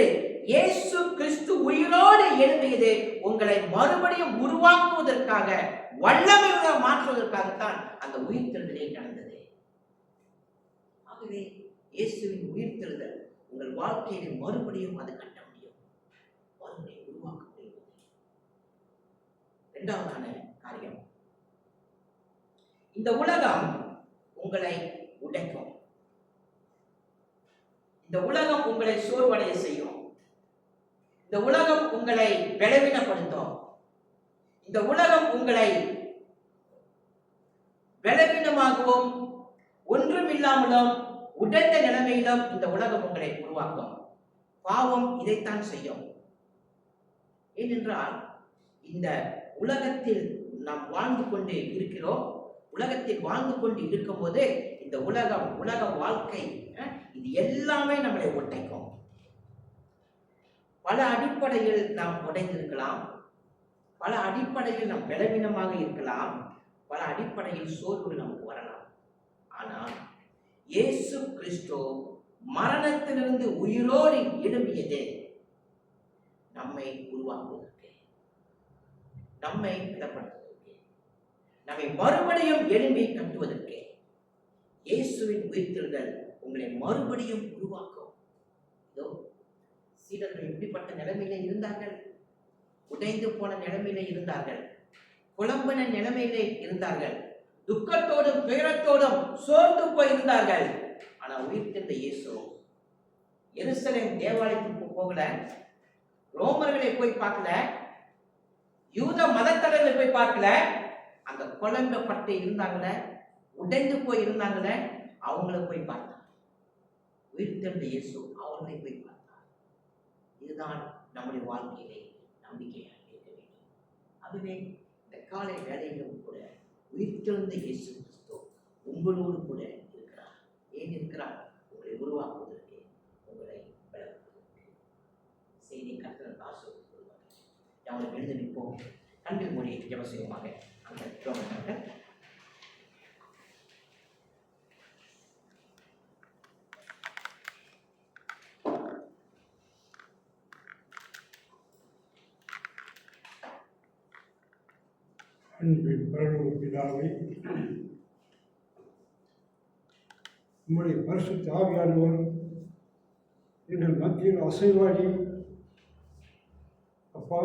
இயேசு கிறிஸ்து உயிரோடு எழும்பியது உங்களை மறுபடியும் உருவாக்குவதற்காக, வல்லமையாக மாற்றுவதற்காகத்தான் அந்த உயிர்த்தெழுதலே நடந்தது. ஆகவே இயேசுவின் உயிர்த்தெழுதல் உங்கள் வாழ்க்கையை மறுபடியும் அது கட்ட முடியும், மறுபடியும் உருவாக்க முடியும். 2வதான காரியம், இந்த உலகம் உங்களை உடைக்கும். இந்த உலகம் உங்களை சோர்வடைய செய்யும். இந்த உலகம் உங்களை பலவீனப்படுத்தும். இந்த உலகம் உங்களை பலவீனமாகவும் ஒன்றுமில்லாமலும் உடைந்த நிலைமையிலும் இந்த உலகம் உங்களை உருவாக்கும். பாவம் இதைத்தான் செய்யும். ஏனென்றால் இந்த உலகத்தில் நாம் வாழ்ந்து கொண்டு இருக்கிறோம். உலகத்தில் வாழ்ந்து கொண்டு இருக்கும் போது இந்த உலக வாழ்க்கை இது எல்லாமே நம்மளை ஒட்டைக்கும். பல அடிப்படையில் நாம் உடைந்திருக்கலாம், பல அடிப்படையில் நாம் பலவீனமாக இருக்கலாம், பல அடிப்படையில் சோர்வுகள் நமக்கு வரலாம். ஆனால் இயேசு கிறிஸ்து மரணத்திலிருந்து உயிரோடு எழும்பியது நம்மை உருவாக்குவதற்கு, நம்மை பலப்படுத்துவதற்கு, நம்மை மறுபடியும் எழும்பி கட்டுவதற்கு. இயேசுவின் உயிர்த்தெழுதல் உங்களை மறுபடியும் உருவாக்கும். இதோ சீடர்கள் இப்படிப்பட்ட நிலைமையில இருந்தார்கள், உடைந்து போன நிலைமையில இருந்தார்கள், புலம்பின நிலைமையிலே இருந்தார்கள், துக்கத்தோடும் துயரத்தோடும் சோர்ந்து போயிருந்தார்கள். ஆனா உயிர்த்தெழுந்த இயேசு எருசலேம் தேவாலயத்துக்கு போகல, ரோமர்களை போய் பார்க்கல, யூத மதத்தலைவர்களை போய் பார்க்கல, அந்த குழம்பப்பட்டு இருந்தாங்களே, உடைந்து போய் இருந்தாங்களே, அவங்கள போய் பார்த்தார். உயிர்த்தெழுந்த இயேசு அவர்களை போய் பார்த்தார். இதுதான் நம்முடைய வாழ்க்கையிலே நம்பிக்கையாக இருக்க வேண்டும். அதுவே இந்த காலை வேலையிலும் கூட உயிர்த்தெழுந்த இயேசு கிறிஸ்து உங்களோடு கூட இருக்கிறார். ஏன் இருக்கிறார்? உங்களை உருவாக்குவதற்கு, உங்களை பலப்படுத்துவதற்கு. செய்தி கர்த்தர் ஆசீர்வதித்து கொள்வார். அவங்களை எழுந்து நிற்போம். கண்கள் மூடி ஜெபம் செய்வோமாக. அந்த ஜெபம் அன்பின் பரலோக பிதாவே, உம்முடைய பரிசுத்த ஆவியானவர் எங்கள் மத்தியில் அசைவாடி அப்பா,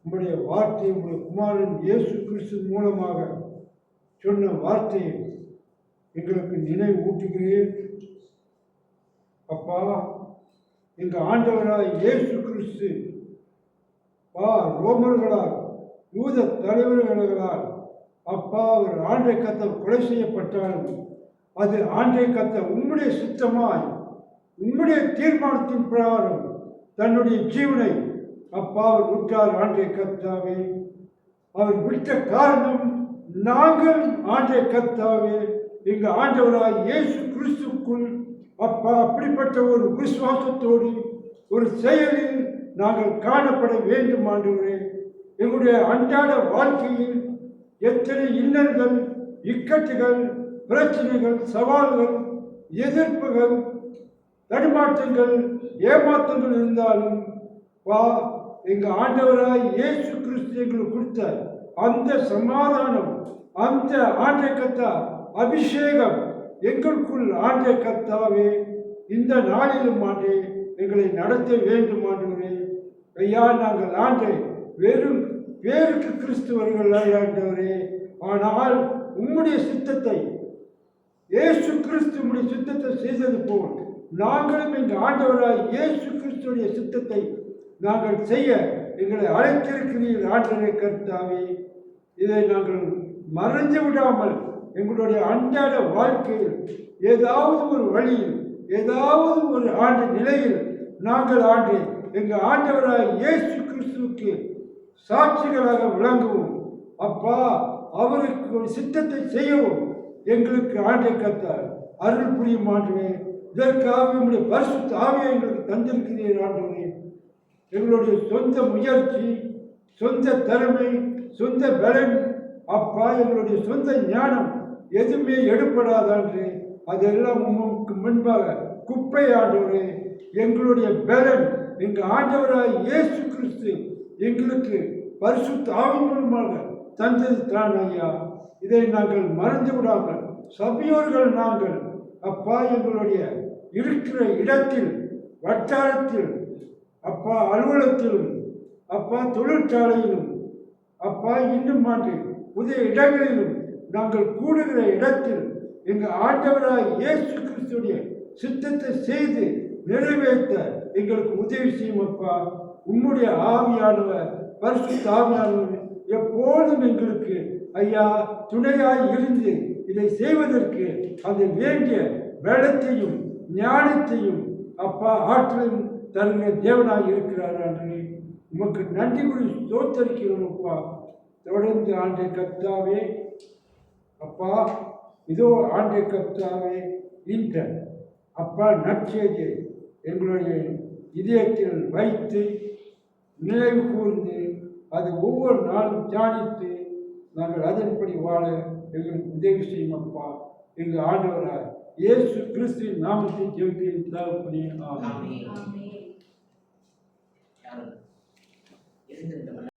உம்முடைய வார்த்தை உங்களுடைய குமாரன் இயேசு கிறிஸ்து மூலமாக சொன்ன வார்த்தையை எங்களுக்கு நினைவு ஊட்டுகிறேன். அப்பா, எங்கள் ஆண்டவராய் இயேசு கிறிஸ்து ரோமர்களால் யூத தலைவர்களால் அப்பா அவர் ஆண்டை கத்த கொலை செய்யப்பட்டாலும் அது ஆண்டை கத்த உம்முடைய சுத்தமாய் உம்முடைய தீர்மானத்தின் பிரகாரம் தன்னுடைய ஜீவனை அப்பா அவர் விட்டார். ஆண்டை கத்தாவே, அவர் விட்ட காரணம் நாங்கள் ஆண்டை கத்தாவே எங்கள் ஆண்டவராய் இயேசு கிறிஸ்துக்குள் அப்பா அப்படிப்பட்ட ஒரு விசுவாசத்தோடு ஒரு செயலில் நாங்கள் காணப்பட வேண்டும். ஆண்டவரே, எங்களுடைய அன்றாட வாழ்க்கையில் எத்தனை இன்னல்கள், இக்கட்டுகள், பிரச்சனைகள், சவால்கள், எதிர்ப்புகள், தடுமாற்றங்கள், ஏமாற்றங்கள் இருந்தாலும் எங்கள் ஆண்டவராய் இயேசு கிறிஸ்து எங்களுக்கு கொடுத்த அந்த சமாதானம், அந்த ஆண்டை கத்தா அபிஷேகம் எங்களுக்குள் ஆண்டை கத்தாவே இந்த நாளிலும் ஆண்டே எங்களை நடத்த வேண்டும். ஆண்டவரே ஐயா, நாங்கள் ஆண்டை வெறும் பேருக்கு கிறிஸ்துவர்கள் ஆண்டவரே, ஆனால் உம்முடைய சித்தத்தை இயேசு கிறிஸ்து உம்முடைய சித்தத்தை செய்தது போல் நாங்களும் எங்கள் ஆண்டவராய் இயேசு கிறிஸ்துடைய சித்தத்தை நாங்கள் செய்ய எங்களை அழைத்திருக்கிறீர்கள். ஆண்டவரே கர்த்தாவே, இதை நாங்கள் மறைந்து விடாமல் எங்களுடைய அன்றாட வாழ்க்கையில் ஏதாவது ஒரு வழியில், ஏதாவது ஒரு ஆண்டு நிலையில் நாங்கள் எங்கள் ஆண்டவராய் இயேசு கிறிஸ்துவுக்கு சாட்சிகளாக விளங்கவும் அப்பா அவருக்கு ஒரு சித்தத்தை செய்யவும் எங்களுக்கு ஆண்டை கத்தார் அருள் புரியும். ஆண்டவரே, இதற்காக உங்களுடைய பரிசுத்த ஆவியை எங்களுக்கு தந்திருக்கிறீர்கள். ஆண்டவரே, எங்களுடைய சொந்த முயற்சி, சொந்த திறமை, சொந்த பலன் அப்பா எங்களுடைய சொந்த ஞானம் எதுவுமே எடுப்படாதான்று அதெல்லாம் உங்களுக்கு முன்பாக குப்பை. ஆண்டவரே, எங்களுடைய பலன் எங்கள் ஆண்டவராய் இயேசு கிறிஸ்து எங்களுக்கு பரிசுத்த ஆவி மூலமாக தந்தது தான் ஐயா. இதை நாங்கள் மறந்து விடாமல் சபையோர்கள் நாங்கள் அப்பா எங்களுடைய இருக்கிற இடத்தில், வட்டாரத்தில், அப்பா அலுவலகத்திலும், அப்பா தொழிற்சாலையிலும், அப்பா இன்னும் புதிய இடங்களிலும் நாங்கள் கூடுகிற இடத்தில் எங்கள் ஆண்டவராய் இயேசு கிறிஸ்துடைய சித்தத்தை செய்து நிறைவேற்ற எங்களுக்கு உதவி செய்யும். அப்பா, உம்முடைய ஆவியானவர், பரிசுத்த ஆவியானவர் எப்போதும் எங்களுக்கு ஐயா துணையாய் இருந்து இதை செய்வதற்கு அது வேண்டிய பலத்தையும் ஞானத்தையும் அப்பா ஆற்றலையும் தருகிற தேவனாய் இருக்கிறார். ஆண்டவரே, உமக்கு நன்றி கூறி ஸ்தோத்தரிக்கிறோம். அப்பா, தொடர்ந்து ஆண்டை கர்த்தாவே அப்பா, இதோ ஆண்டை கர்த்தாவே இந்த அப்பா நற்செய்தியை எங்களுடைய இதயத்தில் வைத்து நினைவு கூர்ந்து அது ஒவ்வொரு நாளும் தியானித்து நாங்கள் அதன்படி வாழ எங்களுக்கு உதவி செய்யும் அப்பா. எங்கள் ஆண்டவராய் இயேசு கிறிஸ்துவின் நாமத்தில் ஜெபிக்கிறேன் தகப்பனே. ஆமென். ஆமென். யாரும் எழுந்திருந்த